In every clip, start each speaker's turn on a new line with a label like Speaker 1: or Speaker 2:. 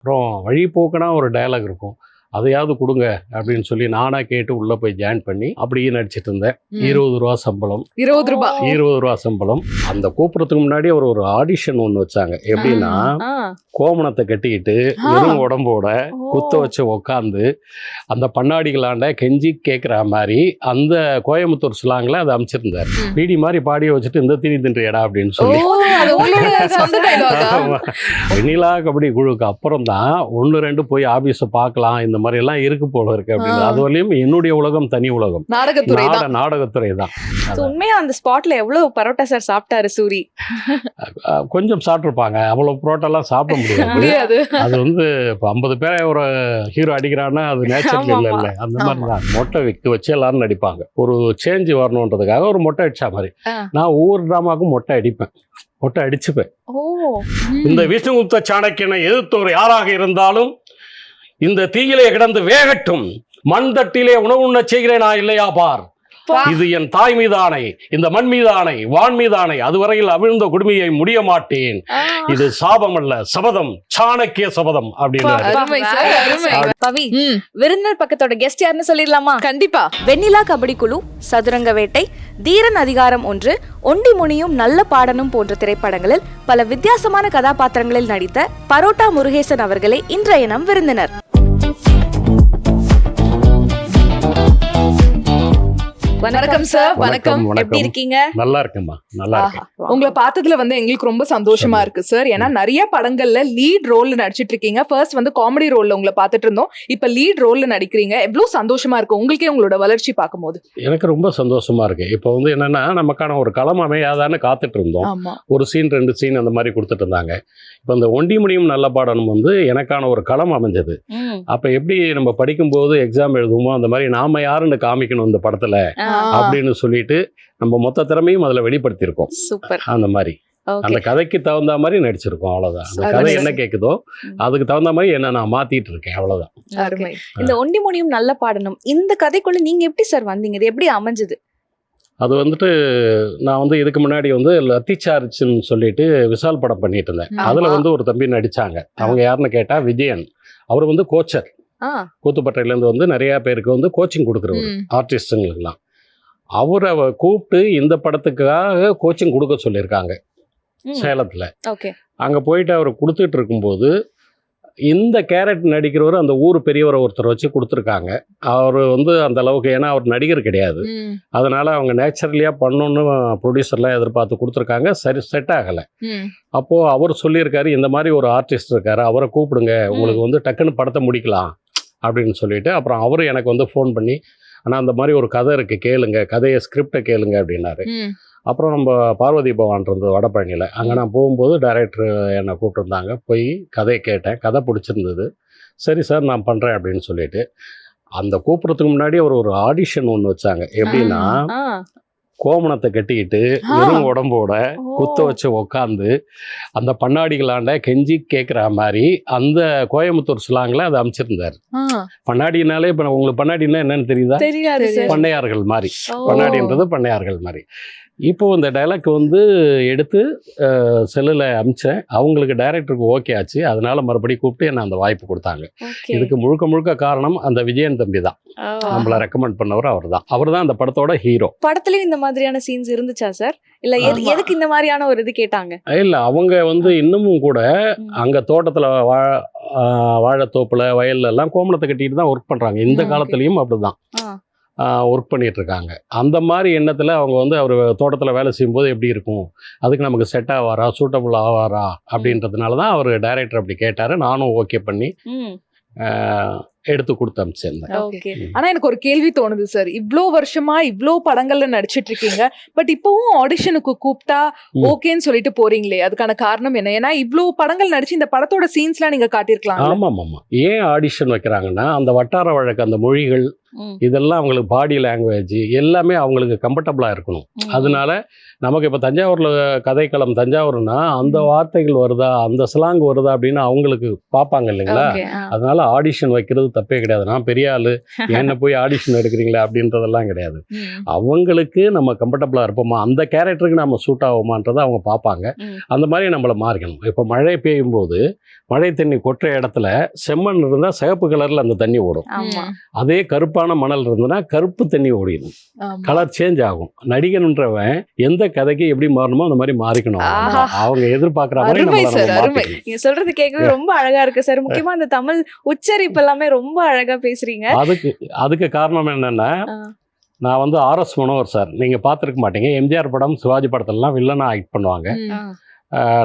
Speaker 1: அப்புறம் வழிபோக்கனா ஒரு டயலாக் இருக்கும், அதையாவது கொடுங்க அப்படின்னு சொல்லி நானாக கேட்டு உள்ளே போய் ஜாயின் பண்ணி அப்படியே நடிச்சிட்டு இருந்தேன். 20 ரூபா சம்பளம்.
Speaker 2: 20 ரூபாய்
Speaker 1: 20 ரூபா சம்பளம். அந்த கூப்பிட்றதுக்கு முன்னாடி ஒரு ஆடிஷன் ஒன்று வச்சாங்க. எப்படின்னா கோமணத்தை கட்டிக்கிட்டு வெறும் உடம்போட குத்த வச்சு உக்காந்து அந்த பண்ணாடிகளாண்ட கெஞ்சி கேட்குற மாதிரி அந்த கோயம்புத்தூர் ஸ்லாங்கில் அதை அமைச்சிருந்தார். பீடி மாதிரி பாடிய வச்சுட்டு இந்த தீனி தின்றியடா அப்படின்னு சொல்லி. வெண்ணிலா கபடி குழுக்கு அப்புறம் தான் 1-2 போய் ஆபீஸை பார்க்கலாம், இந்த மாதிரி எல்லாம் இருக்கு போல இருக்கு அப்படின்னு. அது வரையும் என்னுடைய உலகம் தனி உலகம், நாடகத்துறை தான்.
Speaker 3: உண்மையா அந்த ஸ்பாட்ல எவ்வளவு பரோட்டா சார் சாப்பிட்டாரு சூரி?
Speaker 1: கொஞ்சம் சாப்பிட்டுருப்பாங்க, அவ்வளவு புரோட்டாலாம் சாப்பிட முடியாது. அது வந்து இப்போ 50 பேரை ஒரு ஹீரோ அடிக்கிறான்னா அது நேச்சுரல் இல்லை. அந்த மாதிரி தான் மொட்டை விற்க வச்சு எல்லாரும் நடிப்பாங்க. ஒரு சேஞ்ச் வரணுன்றதுக்காக ஒரு மொட்டை அடிச்சா மாதிரி. நான் ஒவ்வொரு டிராமாவுக்கும் மொட்டை அடிப்பேன், மொட்டை அடிச்சுப்பேன். இந்த விஷ்ணுகுப்த சாணக்கியனை எதிர்த்தவர் யாராக இருந்தாலும் இந்த தீயிலே கிடந்து வேகட்டும், மண் தட்டிலே உணவு உண்ண செய்கிறேனா இல்லையா பார், இது என் தாய் மீதானை, இந்த மண் மீதானை, வான் மீதானை, அதுவரையில் அவிழ்ந்த குடுமையை முடிய மாட்டேன், இது சாபம் அல்ல சபதம், சாணக்கிய சபதம் அப்படின்னு.
Speaker 3: பவி, விருந்தினர் பக்கத்தோட கெஸ்ட் யாருன்னு சொல்லிடலாமா?
Speaker 2: கண்டிப்பா.
Speaker 3: வெண்ணிலா கபடி குழு, சதுரங்க வேட்டை, தீரன் அதிகாரம் 1, ஒண்டி முனியும் நல்ல பாடனும் போன்ற திரைப்படங்களில் பல வித்தியாசமான கதாபாத்திரங்களில் நடித்த பரோட்டா முருகேசன் அவர்களே இன்றைய நம் விருந்தினர்.
Speaker 2: வணக்கம் சார். வணக்கம்.
Speaker 3: எப்படி இருக்கீங்க?
Speaker 1: நல்லா இருக்கேம்மா, நல்லா இருக்கேன்.
Speaker 2: உங்களை பார்த்ததுல எங்களுக்கு ரொம்ப சந்தோஷமா இருக்கு சார். ஏன்னா நிறைய படங்கள்ல லீட் ரோல்ல நடிச்சிட்டு இருக்கீங்க. ஃபர்ஸ்ட் காமெடி ரோல்ல உங்களை பார்த்துட்டு இருந்தோம், இப்ப லீட் ரோல்ல நடிக்கிறீங்க. எவ்வளவு சந்தோஷமா இருக்கு உங்களுக்கே உங்களோட வளர்ச்சி பார்க்கும்போது?
Speaker 1: எனக்கு ரொம்ப சந்தோஷமா இருக்கு. இப்போ என்னன்னா நமக்கான ஒரு களம் அமையாதான்னு காத்துட்டு இருந்தோம். ஒரு சீன் 2 சீன் அந்த மாதிரி கொடுத்துட்டு இருந்தாங்க. இப்போ இந்த ஒண்டி முடியும் நல்ல பாடனும் எனக்கான ஒரு களம் அமைஞ்சது. அப்ப எப்படி நம்ம படிக்கும்போது எக்ஸாம் எழுதுவோமோ அந்த மாதிரி நாம யாருன்னு காமிக்கணும் இந்த படத்துல அப்படின்னு சொல்லிட்டு நம்ம மொத்த திறமையும் அதுல வெளிப்படுத்தியிருக்கோம்.
Speaker 3: சூப்பர்.
Speaker 1: அந்த மாதிரி அந்த கதைக்கு தகுந்த மாதிரி நடிச்சிருக்கோம், அவ்வளவுதான். அந்த கதை என்ன கேக்குதோ அதுக்கு தகுந்த மாதிரி என்ன நான் மாத்திட்டு இருக்கேன், அவ்வளவுதான்.
Speaker 3: இந்த ஒண்டி முடியும் நல்ல பாடணும் இந்த கதைக்குள்ள நீங்க எப்படி சார் வந்தீங்க? இது எப்படி அமைஞ்சது?
Speaker 1: அது நான் இதுக்கு முன்னாடி லத்திச்சார்ஜ்னு சொல்லிட்டு விசால் படம் பண்ணிட்டு இருந்தேன். அதுல ஒரு தம்பி நடிச்சாங்க. அவங்க யாருன்னு கேட்டா விஜயன். அவர் கோச்சர், கூத்துப்பட்டையிலேருந்து நிறைய பேருக்கு கோச்சிங் கொடுக்குறவர், ஆர்டிஸ்டுங்களுக்குலாம். அவரை கூப்பிட்டு இந்த படத்துக்காக கோச்சிங் கொடுக்க சொல்லியிருக்காங்க சேலத்தில். அங்கே போயிட்டு அவர் கொடுத்துட்டு இருக்கும்போது இந்த கேரட் நடிக்கிறவர் அந்த ஊர் பெரியவரை ஒருத்தர் வச்சு கொடுத்துருக்காங்க. அவர் அந்த அளவுக்கு, ஏன்னா அவர் நடிகர் கிடையாது, அதனால அவங்க நேச்சுரலியாக பண்ணணுன்னு ப்ரொடியூசர்லாம் எதிர்பார்த்து கொடுத்துருக்காங்க. சரி, செட் ஆகலை. அப்போது அவர் சொல்லியிருக்காரு, இந்த மாதிரி ஒரு ஆர்டிஸ்ட் இருக்காரு, அவரை கூப்பிடுங்க, உங்களுக்கு டக்குன்னு படத்தை முடிக்கலாம் அப்படின்னு சொல்லிட்டு. அப்புறம் அவர் எனக்கு ஃபோன் பண்ணி, ஆனால் அந்த மாதிரி ஒரு கதை இருக்குது கேளுங்க, கதையை ஸ்கிரிப்டை கேளுங்க அப்படின்னாரு. அப்புறம் நம்ம பார்வதி பவான் இருந்தது வடபழனியில். அங்கே நான் போகும்போது டைரக்டர் என்னை கூப்பிட்டுருந்தாங்க. போய் கதையை கேட்டேன், கதை பிடிச்சிருந்தது. சரி சார் நான் பண்ணுறேன் அப்படின்னு சொல்லிட்டு. அந்த கூப்பிட்றதுக்கு முன்னாடி ஒரு ஆடிஷன் ஒன்று வச்சாங்க. எப்படின்னா கோமணத்தை கட்டிக்கிட்டு வெறும் உடம்போட குத்த வச்சு உக்காந்து அந்த பண்ணாடிகளாண்ட கெஞ்சி கேட்குற மாதிரி அந்த கோயம்புத்தூர் ஸ்லாங்கில் அதை அமைச்சிருந்தார். பண்ணாடினாலே இப்போ உங்களுக்கு பண்ணாடினா என்னன்னு தெரியுதா? பண்ணையார்கள் மாதிரி. பண்ணாடின்றது பண்ணையார்கள் மாதிரி. இப்போ இந்த டைலாக் எடுத்து செல்லில் அமிச்சேன். அவங்களுக்கு டைரக்டருக்கு ஓகே ஆச்சு. அதனால மறுபடியும் கூப்பிட்டு என்ன அந்த வாய்ப்பு கொடுத்தாங்க. இதுக்கு முழுக்க காரணம் அந்த விஜயன் தம்பி தான். நம்மளை ரெக்கமெண்ட் பண்ணவர் அவர் தான் அந்த படத்தோட ஹீரோ.
Speaker 3: படத்துலயும் இந்த மாதிரியான சீன்ஸ் இருந்துச்சா சார்? இல்ல எதுக்கு இந்த மாதிரியான ஒரு இது கேட்டாங்க?
Speaker 1: இல்ல, அவங்க இன்னமும் கூட அங்க தோட்டத்துல வாழைத்தோப்புல வயல்ல எல்லாம் கோமணத்தை கட்டிட்டு தான் ஒர்க் பண்றாங்க. இந்த காலத்துலயும் அப்படிதான் ஒர்க் பண்ணிட்டு இருக்காங்க. அந்த மாதிரி எண்ணத்தில் அவங்க அவர் தோட்டத்தில் வேலை செய்யும்போது எப்படி இருக்கும், அதுக்கு நமக்கு செட் ஆவாரா, சூட்டபுள் ஆவாரா அப்படின்றதுனால தான் அவர் டைரக்டர் அப்படி கேட்டார். நானும் ஓகே பண்ணி எடுத்து கொடுத்து அனுப்பிச்சிருந்தேன்.
Speaker 2: ஆனா எனக்கு ஒரு கேள்வி தோணுது சார். இவ்வளோ வருஷமா இவ்வளோ படங்கள்ல நடிச்சிட்டு இருக்கீங்க, பட் இப்பவும் ஆடிஷனுக்கு கூப்பிட்டா ஓகேன்னு சொல்லிட்டு போறீங்களே, அதுக்கான காரணம் என்ன? ஏன்னா இவ்வளோ படங்கள் நடிச்சு இந்த படத்தோட சீன்ஸ்லாம் நீங்க காட்டியிருக்கலாம்.
Speaker 1: ஆமா. ஏன் ஆடிஷன் வைக்கிறாங்கன்னா அந்த வட்டார வழக்கு, அந்த மொழிகள், இதெல்லாம் அவங்களுக்கு பாடி லாங்குவேஜ் எல்லாமே அவங்களுக்கு கம்ஃபர்டபுளாக இருக்கணும். அதனால நமக்கு இப்போ தஞ்சாவூரில் கதைக்களம் தஞ்சாவூர்னா அந்த வார்த்தைகள் வருதா அந்த ஸ்லாங் வருதா அப்படின்னு அவங்களுக்கு பார்ப்பாங்க இல்லைங்களா. அதனால ஆடிஷன் வைக்கிறது தப்பே கிடையாது. நான் பெரிய ஆளு என்ன போய் ஆடிஷன் எடுக்கிறீங்களா அப்படின்றதெல்லாம் கிடையாது. அவங்களுக்கு நம்ம கம்ஃபர்டபுளாக இருப்போமா, அந்த கேரக்டருக்கு நம்ம சூட் ஆகுமான்றதை அவங்க பார்ப்பாங்க. அந்த மாதிரி நம்மளை மாறிக்கணும். இப்போ மழை பெய்யும் போது மழை தண்ணி கொட்டுற இடத்துல செம்மண் இருந்தால் சிகப்பு கலரில் அந்த தண்ணி ஓடும். அதே கருப்பான மணல் இருந்ததுன்னா கருப்பு தண்ணி ஓடிடும். கலர் சேஞ்ச் ஆகும். நடிகன்றவன் எந்த கதைக்கு எப்படி மாறணுமோ அந்த மாதிரி மாறிக்கணும். அவங்க எதிர்பார்க்குற மாதிரி
Speaker 3: நீங்க சொல்றது கேட்கவே ரொம்ப அழகா இருக்கு சார். முக்கியமா அந்த தமிழ் உச்சரிப்பு எல்லாமே ரொம்ப அழகா பேசுறீங்க.
Speaker 1: அதுக்கு காரணம் என்னன்னா, நான் வந்து ஆர்எஸ் மனோகர் சார் நீங்க பார்த்துருக்க மாட்டீங்க. எம்ஜிஆர் படம் சிவாஜி படத்துலலாம் வில்லனா ஆக்ட் பண்ணுவாங்க.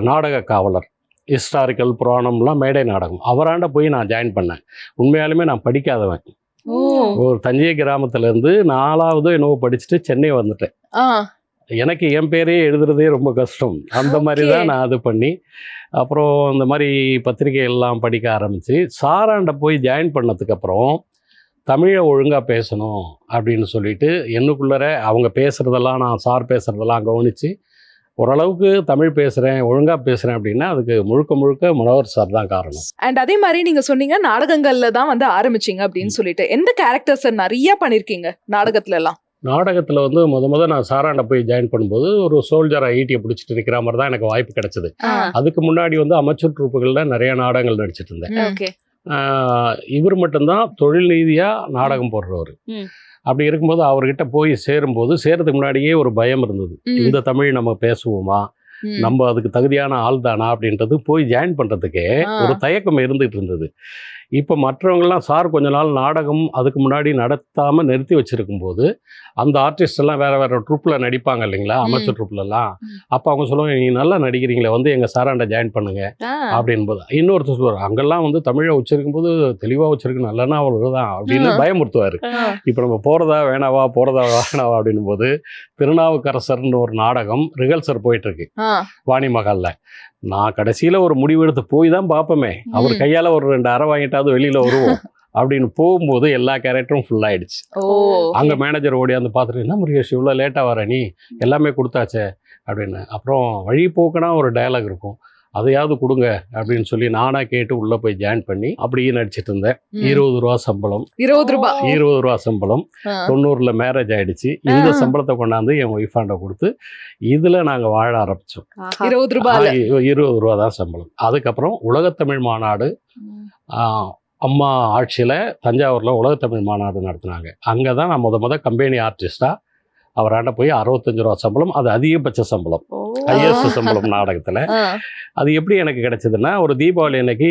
Speaker 1: நாடக காவலர், ஹிஸ்டாரிக்கல் புராணம்லாம் மேடை நாடகம். அவராண்ட போய் நான் ஜாயின் பண்ணேன். உண்மையாலுமே நான் படிக்காதவன். ஒரு தஞ்சை கிராமத்துல இருந்து 4வது என்னவோ படிச்சுட்டு சென்னை வந்துட்டேன். எனக்கு என் பேரே எழுதுறதே ரொம்ப கஷ்டம். அந்த மாதிரி தான் நான் அது பண்ணி அப்புறம் இந்த மாதிரி பத்திரிகை எல்லாம் படிக்க ஆரம்பிச்சு சாராண்ட போய் ஜாயின் பண்ணதுக்கப்புறம் தமிழை ஒழுங்காக பேசணும் அப்படின்னு சொல்லிட்டு என்னுக்குள்ளே அவங்க பேசுகிறதெல்லாம் நான் சார் பேசுகிறதெல்லாம் கவனித்து ஓரளவுக்கு தமிழ் பேசுகிறேன் ஒழுங்காக பேசுகிறேன் அப்படின்னா அதுக்கு முழுக்க மனோகர் சார் தான் காரணம்.
Speaker 2: அண்ட் அதே மாதிரி நீங்கள் சொன்னீங்க நாடகங்கள்ல தான் வந்து ஆரம்பிச்சிங்க அப்படின்னு சொல்லிட்டு எந்த கேரக்டர்ஸ் நிறைய பண்ணியிருக்கீங்க நாடகத்துலலாம்?
Speaker 1: நாடகத்தில் வந்து முத நான் சாராண்ட போய் ஜாயின் பண்ணும்போது ஒரு சோல்ஜரை ஈட்டியை பிடிச்சிட்டு இருக்கிற மாதிரி தான் எனக்கு வாய்ப்பு கிடைச்சது. அதுக்கு முன்னாடி வந்து அமைச்சர் ட்ரூப்புகளில் நிறைய நாடகங்கள் நடிச்சிட்டு இருந்தேன். இவர் மட்டும்தான் தொழில் ரீதியாக நாடகம் போடுறவர். அப்படி இருக்கும்போது அவர்கிட்ட போய் சேர்றதுக்கு முன்னாடியே ஒரு பயம் இருந்தது. இந்த தமிழ் நம்ம பேசுவோமா, நம்ம அதுக்கு தகுதியான ஆள் தானா அப்படின்றது போய் ஜாயின் பண்ணுறதுக்கே ஒரு தயக்கம் இருந்துகிட்டு இருந்தது. இப்போ மற்றவங்கெல்லாம் சார் கொஞ்ச நாள் நாடகம் அதுக்கு முன்னாடி நடத்தாமல் நிறுத்தி வச்சிருக்கும் போது அந்த ஆர்டிஸ்ட் எல்லாம் வேற ட்ரூப்பில் நடிப்பாங்க இல்லைங்களா, அமைச்சர் ட்ரூப்லலாம். அப்போ அவங்க சொல்லுவாங்க, நீ நல்லா நடிக்கிறீங்களே வந்து எங்கள் சாராண்ட ஜாயின் பண்ணுங்க அப்படின்போது. இன்னொருத்தர் சொல்லுவார், அங்கெல்லாம் வந்து தமிழை உச்சரிக்கும் போது தெளிவாக உச்சரிக்கணும் நல்லனா அவ்வளோதான் அப்படின்னு பயமுறுத்துவார். இப்போ நம்ம போகிறதா வேணாவா அப்படின்னும் போது திருநாவுக்கரசர்னு ஒரு நாடகம் ரிஹர்சல் போயிட்டு இருக்கு வாணி மகாலில். நான் கடைசியில் ஒரு முடிவெடுத்து போய் தான் பார்ப்போமே, அவர் கையால் ஒரு 2 அரை வாங்கிட்டாவது வெளியில் வருவோம் அப்படின்னு போகும்போது எல்லா கேரக்டரும் ஃபுல் ஆயிடுச்சு. அங்கே மேனேஜர் ஓடியாந்து பார்த்துட்டு, என்ன முருகேஷ் இவ்வளோ லேட்டாக வர, நீ எல்லாமே கொடுத்தாச்சே அப்படின்னு. அப்புறம் வழி போக்குனா ஒரு டயலாக் இருக்கும், அதையாவது கொடுங்க அப்படின்னு சொல்லி நானாக கேட்டு உள்ளே போய் ஜாயின் பண்ணி அப்படியே நடிச்சிட்டு இருந்தேன். 20 ரூபா சம்பளம். 20 ரூபா சம்பளம். 90ல் மேரேஜ் ஆயிடுச்சு. இந்த சம்பளத்தை கொண்டாந்து என் ஒய்ஃபாண்ட கொடுத்து இதில் நாங்கள் வாழ ஆரம்பித்தோம். 20 ரூபா தான் சம்பளம். அதுக்கப்புறம் உலகத்தமிழ் மாநாடு அம்மா ஆட்சியில் தஞ்சாவூரில் உலகத்தமிழ் மாநாடு நடத்தினாங்க. அங்கே தான் நான் முத கம்பெனி ஆர்டிஸ்டாக அவராண்ட போய் 65 ரூபா சம்பளம். அது அதிகபட்ச சம்பளம், ஹையஸ்ட் சம்பளம் நாடகத்தில். அது எப்படி எனக்கு கிடைச்சதுன்னா, ஒரு தீபாவளி அன்னைக்கு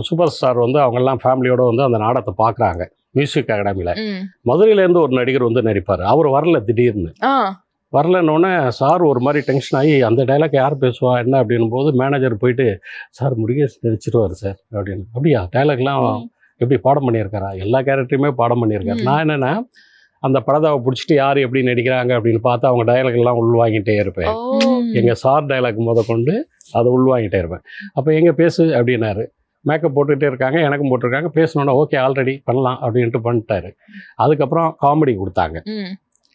Speaker 1: சூப்பர் ஸ்டார் வந்து அவங்கெல்லாம் ஃபேமிலியோடு வந்து அந்த நாடகத்தை பார்க்குறாங்க மியூசிக் அகாடமியில். மதுரையிலேருந்து ஒரு நடிகர் வந்து நடிப்பார். அவர் வரல, திடீர்னு வரலன்னொன்னே சார் ஒரு மாதிரி டென்ஷன் ஆகி அந்த டைலாக் யார் பேசுவா என்ன அப்படின்னும் போது மேனேஜர் போயிட்டு, சார் முருகேஷ் நடிச்சிருவார் சார் அப்படின்னு. அப்படியா, டைலாக்லாம் எப்படி பாடம் பண்ணியிருக்காரா? எல்லா கேரக்டரையுமே பாடம் பண்ணியிருக்காரு. நான் என்னென்னா அந்த படத்தை பிடிச்சிட்டு யார் எப்படி நடிக்கிறாங்க அப்படின்னு பார்த்து அவங்க டைலாக் எல்லாம் உள்வாங்கிட்டே இருப்பேன். எங்கள் சார் டைலாக் கொண்டு அதை உள்வாங்கிட்டே இருப்பேன். அப்போ எங்கே பேசு அப்படின்னாரு. மேக்கப் போட்டுக்கிட்டே இருக்காங்க, எனக்கும் போட்டிருக்காங்க. பேசணுன்னா ஓகே ஆல்ரெடி பண்ணலாம் அப்படின்ட்டு பண்ணிட்டாரு. அதுக்கப்புறம் காமெடி கொடுத்தாங்க.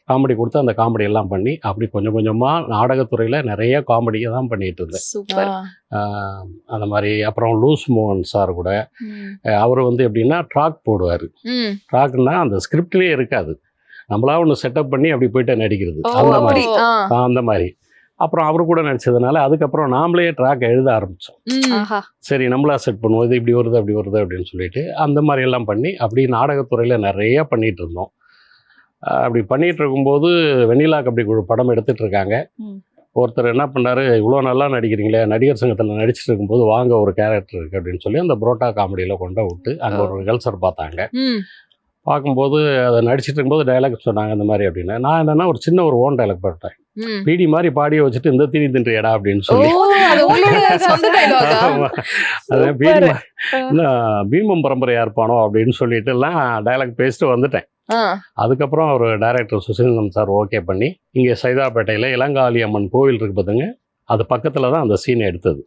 Speaker 1: காமெடி கொடுத்து அந்த காமெடி எல்லாம் பண்ணி அப்படி கொஞ்சம் கொஞ்சமாக நாடகத்துறையில் நிறைய காமெடியை தான் பண்ணிட்டு இருந்தேன். அந்த மாதிரி அப்புறம் லூஸ் மோகன் சார் கூட அவர் வந்து எப்படின்னா ட்ராக் போடுவார். ட்ராக்னா அந்த ஸ்கிரிப்ட்லேயே இருக்காது, நம்மளா ஒன்று செட்டப் பண்ணி அப்படி போயிட்டு நடிக்கிறது. அந்த மாதிரி அப்புறம் அவரு கூட நடிச்சதுனால அதுக்கப்புறம் நாமளே ட்ராக் எழுத ஆரம்பித்தோம். சரி நம்மளா செட் பண்ணுவோம், இது இப்படி வருது அப்படி வருது அப்படின்னு சொல்லிட்டு அந்த மாதிரி எல்லாம் பண்ணி அப்படி நாடகத்துறையில் நிறைய பண்ணிகிட்டு இருந்தோம். அப்படி பண்ணிகிட்டு இருக்கும்போது வெண்ணிலா கபடி குழு படம் எடுத்துகிட்டு இருக்காங்க. ஒருத்தர் என்ன பண்ணாரு, இவ்வளோ நல்லா நடிக்கிறீங்களே, நடிகர் சங்கத்தில் நடிச்சுட்டு இருக்கும்போது வாங்க ஒரு கேரக்டர் இருக்குது அப்படின்னு சொல்லி அந்த புரோட்டா காமெடியில் கொண்டு விட்டு அங்கே ஒரு ரிஹர்சல் பார்த்தாங்க. பார்க்கும்போது அதை நடிச்சிட்டு இருக்கும்போது டைலாக் சொன்னாங்க இந்த மாதிரி அப்படின்னு. நான் என்னென்னா ஒரு சின்ன ஒரு ஓன் டைலாக் போட்டேன், பீடி மாதிரி பாடியை வச்சுட்டு இந்த தீனி தின்றியடா அப்படின்னு சொல்லி. அதான் பீமம் பரம்பரையா இருப்பானோ அப்படின்னு சொல்லிட்டு எல்லாம் டைலாக் பேசிட்டு வந்துட்டேன். அதுக்கப்புறம் ஒரு டைரக்டர் சுசீந்திரன் சார் ஓகே பண்ணி இங்கே சைதாப்பேட்டையில் இளங்காளி அம்மன் கோவில் இருக்கு பார்த்துங்க, அது பக்கத்துல தான் அந்த சீன் எடுத்தது.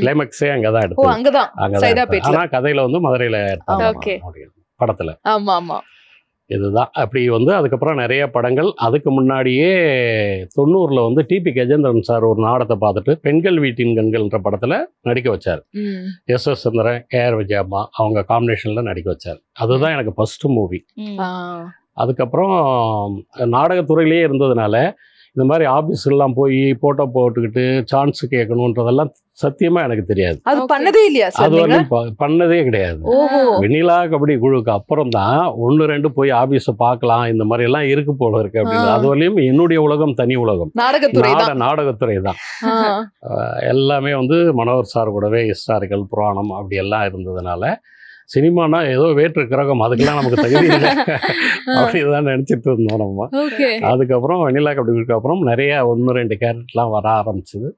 Speaker 1: கிளைமேக்ஸே அங்கதான் எடுத்தது. ஆனால் கதையில வந்து மதுரையில எடுத்தாங்க படத்துல. இதுதான் அப்படி வந்து அதுக்கப்புறம் நிறைய படங்கள். அதுக்கு முன்னாடியே 90ல் வந்து டிபி கஜேந்திரன் சார் ஒரு நாடகத்தை பார்த்துட்டு பெண்கள் வீட்டின் கண்கள்ன்ற படத்தில் நடிக்க வச்சார். எஸ் சந்திரன், கேஆர் விஜயம்மா அவங்க காம்பினேஷனில் நடிக்க வச்சார். அதுதான் எனக்கு ஃபஸ்ட்டு மூவி. அதுக்கப்புறம் நாடகத்துறையிலே இருந்ததுனால இந்த மாதிரி ஆஃபீஸ்லாம் போய் போட்டோ போட்டுக்கிட்டு சான்ஸ் கேட்கணுன்றதெல்லாம் சத்தியமாக எனக்கு தெரியாது.
Speaker 2: அது பண்ணதே இல்லையா சார்?
Speaker 1: அது வந்து பண்ணதே கிடையாது. வெண்ணிலா கபடி குழுக்கு அப்புறம் தான் 1-2 போய் ஆபீஸை பார்க்கலாம், இந்த மாதிரி எல்லாம் இருக்கு போல இருக்கு அப்படின்னு. அது வரையும் என்னுடைய உலகம் தனி உலகம், நாடகத்துறை தான். எல்லாமே வந்து மனோகர் சார் கூடவே ஹிஸ்டாரிக்கல் புராணம் அப்படி எல்லாம் இருந்ததுனால சினிமானா ஏதோ வேற்று கிரகம், அதுக்கெல்லாம் நமக்கு தகுதி இல்லை அப்படிதான் நினைச்சிட்டு இருந்தோம் நம்ம. அதுக்கப்புறம் வெண்ணிலா கபடிக்கு அப்புறம் நிறைய 1-2 கேரக்டர்லாம் வர ஆரம்பிச்சது.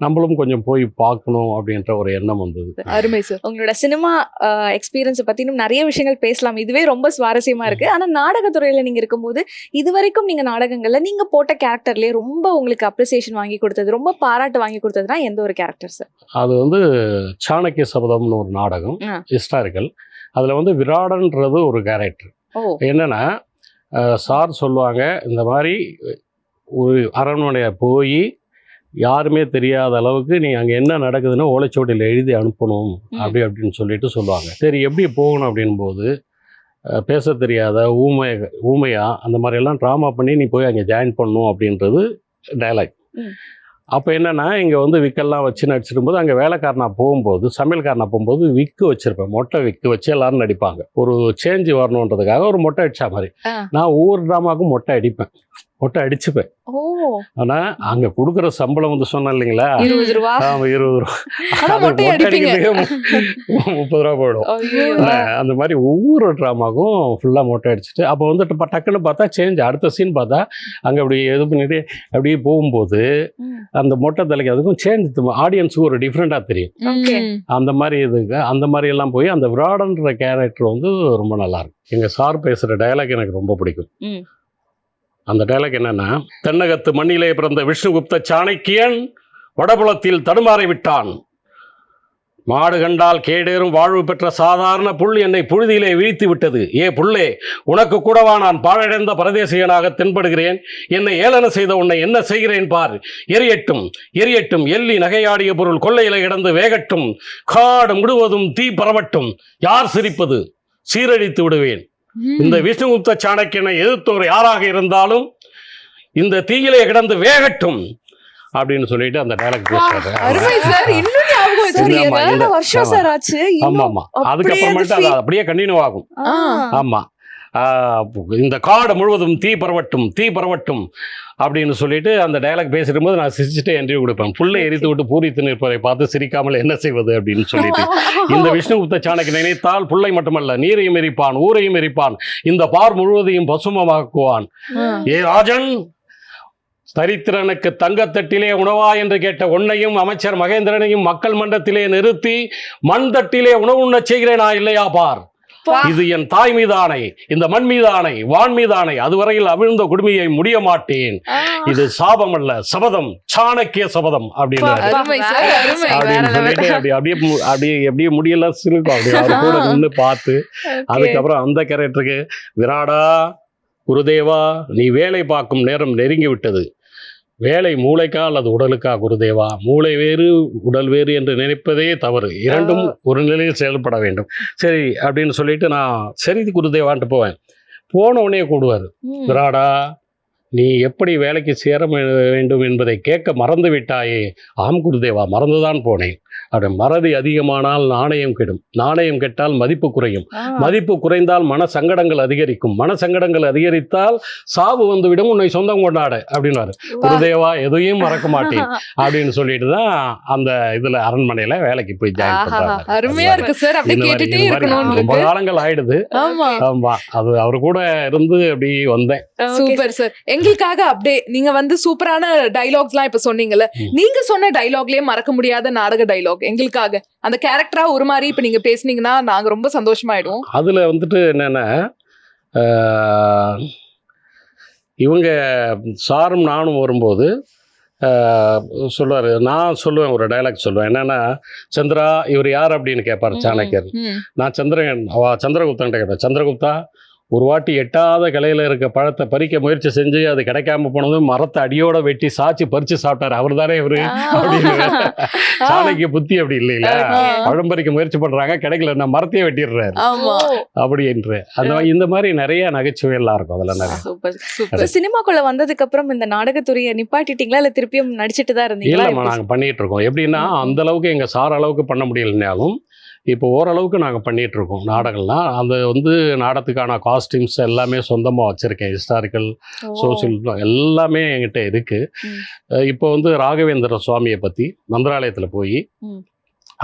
Speaker 1: நம்மளும் கொஞ்சம் போய் பார்க்கணும் அப்படின்ற ஒரு எண்ணம் வந்தது.
Speaker 3: அருமை சார். உங்களோட சினிமா எக்ஸ்பீரியன்ஸை பத்தி இன்னும் நிறைய விஷயங்கள் பேசலாம், இதுவே ரொம்ப சுவாரஸ்யமா இருக்கு. ஆனா நாடகத்துறையில நீங்க இருக்கும்போது இது வரைக்கும் நீங்க நாடகங்கள்ல நீங்க போட்ட கேரக்டர்லயே ரொம்ப உங்களுக்கு அப்ரிசியேஷன் வாங்கி கொடுத்தது, ரொம்ப பாராட்டு வாங்கி கொடுத்ததுன்னா எந்த ஒரு கேரக்டர் சார்?
Speaker 1: அது வந்து சாணக்கிய சபதம்னு ஒரு நாடகம், ஹிஸ்டாரிக்கல். அதில் வந்து விராடன்றது ஒரு கேரக்டர். என்னன்னா சார் சொல்லுவாங்க, இந்த மாதிரி ஒரு அரண்மனையை போய் யாருமே தெரியாத அளவுக்கு நீ அங்கே என்ன நடக்குதுன்னு ஓலைச்சுவடியில் எழுதி அனுப்பணும் அப்படின்னு சொல்லிட்டு சொல்லுவாங்க. சரி, எப்படி போகணும் அப்படின்போது பேச தெரியாத ஊமையா அந்த மாதிரியெல்லாம் ட்ராமா பண்ணி நீ போய் அங்கே ஜாயின் பண்ணணும் அப்படின்றது டைலாக். அப்போ என்னென்னா இங்கே வந்து விக்கெல்லாம் வச்சு நடிச்சிருக்கும்போது அங்கே வேலைக்காரனாக போகும்போது, சமையல்காரனாக போகும்போது விக்கு வச்சுருப்பேன், மொட்டை விக்கு வச்சு எல்லாரும் நடிப்பாங்க. ஒரு சேஞ்சு வரணுன்றதுக்காக ஒரு மொட்டை அடிச்சா மாதிரி நான் ஒவ்வொரு ட்ராமாவுக்கும் மொட்டை அடிப்பேன், மொட்டை அடிச்சுப்பேன். ஆனால் அங்கே கொடுக்குற சம்பளம் வந்து சொன்னேன் இல்லைங்களா,
Speaker 3: 20 ரூபா.
Speaker 1: ஆமாம் 20 ரூபா. மொட்டை அடிக்கிறதுக்கே 30 ரூபா போயிடும். அந்த மாதிரி ஒவ்வொரு ட்ராமாவுக்கும் ஃபுல்லாக மொட்டை அடிச்சுட்டு அப்போ வந்து டக்குன்னு பார்த்தா சேஞ்ச், அடுத்த சீன் பார்த்தா அங்கே அப்படி இது பண்ணிட்டு அப்படியே போகும்போது அந்த மொட்டை தலைக்கு அதுக்கும் சேஞ்ச் ஆடியன்ஸுக்கு ஒரு டிஃப்ரெண்டாக தெரியும். அந்த மாதிரி இதுக்கு அந்த மாதிரி எல்லாம் போய் அந்த விராடன்ற கேரக்டர் வந்து ரொம்ப நல்லா இருக்கும். எங்கள் சார் பேசுகிற டயலாக் எனக்கு ரொம்ப பிடிக்கும். அந்த டைலாக் என்னன்னா, தென்னகத்து மண்ணிலே பிறந்த விஷ்ணுகுப்த சாணக்கியன் வடபுலத்தில் தடுமாறி விட்டான். மாடு கண்டால் கேடேறும் வாழ்வு பெற்ற சாதாரண புல் என்னை புழுதியிலே வீழ்த்தி விட்டது. ஏ புல்லே, உனக்கு கூடவா நான் பாழடைந்த பரதேசியனாக தென்படுகிறேன்? என்னை ஏளன செய்த உன்னை என்ன செய்கிறேன் பார். எரியட்டும் எரியட்டும், எள்ளி நகையாடிய பொருள் கொள்ளையில கிடந்து வேகட்டும், காடு முழுவதும் தீ பரவட்டும், யார் சிரிப்பது? சீரழித்து விடுவேன். இந்த விஷ்ணுகுப்த சாணக்கியனை எதிர்த்தவர் யாராக இருந்தாலும் இந்த தீயிலே கிடந்து வேகட்டும் அப்படின்னு சொல்லிட்டு அந்த டைலாக் பேசுறாரு. அதுக்கப்புறமேட்டு அது அப்படியே கண்டினியூ ஆகும். ஆமா, இந்த காடு முழுவதும் தீ பரவட்டும் தீ பரவட்டும் அப்படின்னு சொல்லிட்டு அந்த டைலாக் பேசிடும் போது நான் சிரிச்சுட்டு இன்டர்வியூ கொடுப்பேன். புல்லை எரித்து விட்டு பூரித்து நிற்பதை பார்த்து சிரிக்காமல் என்ன செய்வது அப்படின்னு சொல்லிட்டு. இந்த விஷ்ணுகுப்த சாணக்கியன் நினைத்தால் புல்லை மட்டுமல்ல நீரையும் எரிப்பான், ஊரையும் எரிப்பான், இந்த பார் முழுவதையும் பசுமமாக்குவான். ஏ ராஜன், தரித்திரனுக்கு தங்கத்தட்டிலே உணவா என்று கேட்ட உன்னையும் அமைச்சர் மகேந்திரனையும் மக்கள் மன்றத்திலே நிறுத்தி மண் தட்டிலே உணவு உண்ண செய்கிறேனா இல்லையா பார். இது என் தாய் மீதானை, இந்த மண் மீதானை, வான் மீதானை, அதுவரையில் அவிழ்ந்த குடுமையை முடிய மாட்டேன். இது சாபம் அல்ல, சபதம், சாணக்கிய சபதம் அப்படின்னு சொல்லிட்டு அப்படியே எப்படியே முடியெல்லாம் சிரிக்கும். அப்படி அவர் கூட நின்று பார்த்து அதுக்கப்புறம் அந்த கேரக்டருக்கு, விராடா குருதேவா, நீ வேலை பார்க்கும் நேரம் நெருங்கி விட்டது. வேலை மூளைக்கா அல்லது உடலுக்கா குருதேவா? மூளை வேறு உடல் வேறு என்று நினைப்பதே தவறு, இரண்டும் ஒரு நிலையில் செயல்பட வேண்டும். சரி அப்படின்னு சொல்லிட்டு நான் சரி குருதேவான்ட்டு போவேன். போன உடனே கூடுவார், விராடா நீ எப்படி வேலைக்கு சேர வேண்டும் என்பதை கேட்க மறந்து விட்டாயே. ஆம் குருதேவா, மறந்துதான் போனேன். அப்படி மறதி அதிகமானால் நாணயம் கெடும், நாணயம் கெட்டால் மதிப்பு குறையும், மதிப்பு குறைந்தால் மன சங்கடங்கள் அதிகரிக்கும், மன சங்கடங்கள் அதிகரித்தால் சாவு வந்துவிடும், உன்னை சொந்தம் கொண்டாட அப்படின்னாரு. குருதேவா எதையும் மறக்க மாட்டேன் அப்படின்னு சொல்லிட்டு தான் அந்த இதுல அரண்மனையில வேலைக்கு போய் ஜாயின் பண்றாங்க. ரொம்ப காலங்கள் ஆயிடுது. ஆமா, அது அவர் கூட இருந்து அப்படி வந்தேன்.
Speaker 2: Super sir. எங்களுக்காக அப்படியே நீங்க வந்து சூப்பரான டைலாக்ஸ் எல்லாம் இப்ப சொன்னீங்கல்ல, நீங்க சொன்ன டைலாக்லயே மறக்க முடியாத நாடக டைலாக் எங்களுக்காக அந்த கேரக்டரா ஒரு மாதிரி இப்ப நீங்க பேசுனீங்கன்னா நாங்க ரொம்ப சந்தோஷமாயிடுவோம்.
Speaker 1: அதுல வந்துட்டு என்னன்னா, இவங்க சாரும் நானும் வரும்போது சொல்லுவார், நான் சொல்லுவேன் ஒரு டைலாக் சொல்லுவேன். என்னன்னா, சந்திரா இவர் யார் அப்படின்னு கேட்பார் சாணக்கியர். நான் சந்திரகுப்தன் கேட்பேன். சந்திரகுப்தா ஒரு வாட்டி எட்டாத கிளையில இருக்க பழத்தை பறிக்க முயற்சி செஞ்சு அது கிடைக்காம போனதும் மரத்தை அடியோட வெட்டி சாச்சி பறிச்சு சாப்பிட்டாரு. அவர் தானே இவரு அப்படின்னு. சாலைக்கு புத்தி அப்படி இல்லைங்களா? பழம் பறிக்க முயற்சி பண்றாங்க, கிடைக்கல, நான் மரத்தையே வெட்டிடுறாரு அப்படின்னு. அந்த இந்த மாதிரி நிறைய நகைச்சுவை எல்லாம் இருக்கும் அதுல நிறைய.
Speaker 3: சூப்பர். சினிமாக்குள்ள வந்ததுக்கு அப்புறம் இந்த நாடகத்துறையை நிப்பாட்டிட்டீங்களா இல்ல திருப்பியும் நடிச்சிட்டு தான் இருந்தீங்களா?
Speaker 1: இல்லம்மா, நாங்க பண்ணிட்டு இருக்கோம். எப்படின்னா அந்த அளவுக்கு எங்க சார் அளவுக்கு பண்ண முடியலனாலும் இப்போ ஓரளவுக்கு நாங்கள் பண்ணிட்டு இருக்கோம் நாடகம்லாம். அந்த வந்து நாடகத்துக்கான காஸ்டியூம்ஸ் எல்லாமே சொந்தமாக வச்சுருக்கேன். ஹிஸ்டாரிக்கல், சோசியல் எல்லாமே என்கிட்ட இருக்குது. இப்போ வந்து ராகவேந்திர சுவாமியை பற்றி மந்திராலயத்தில் போய்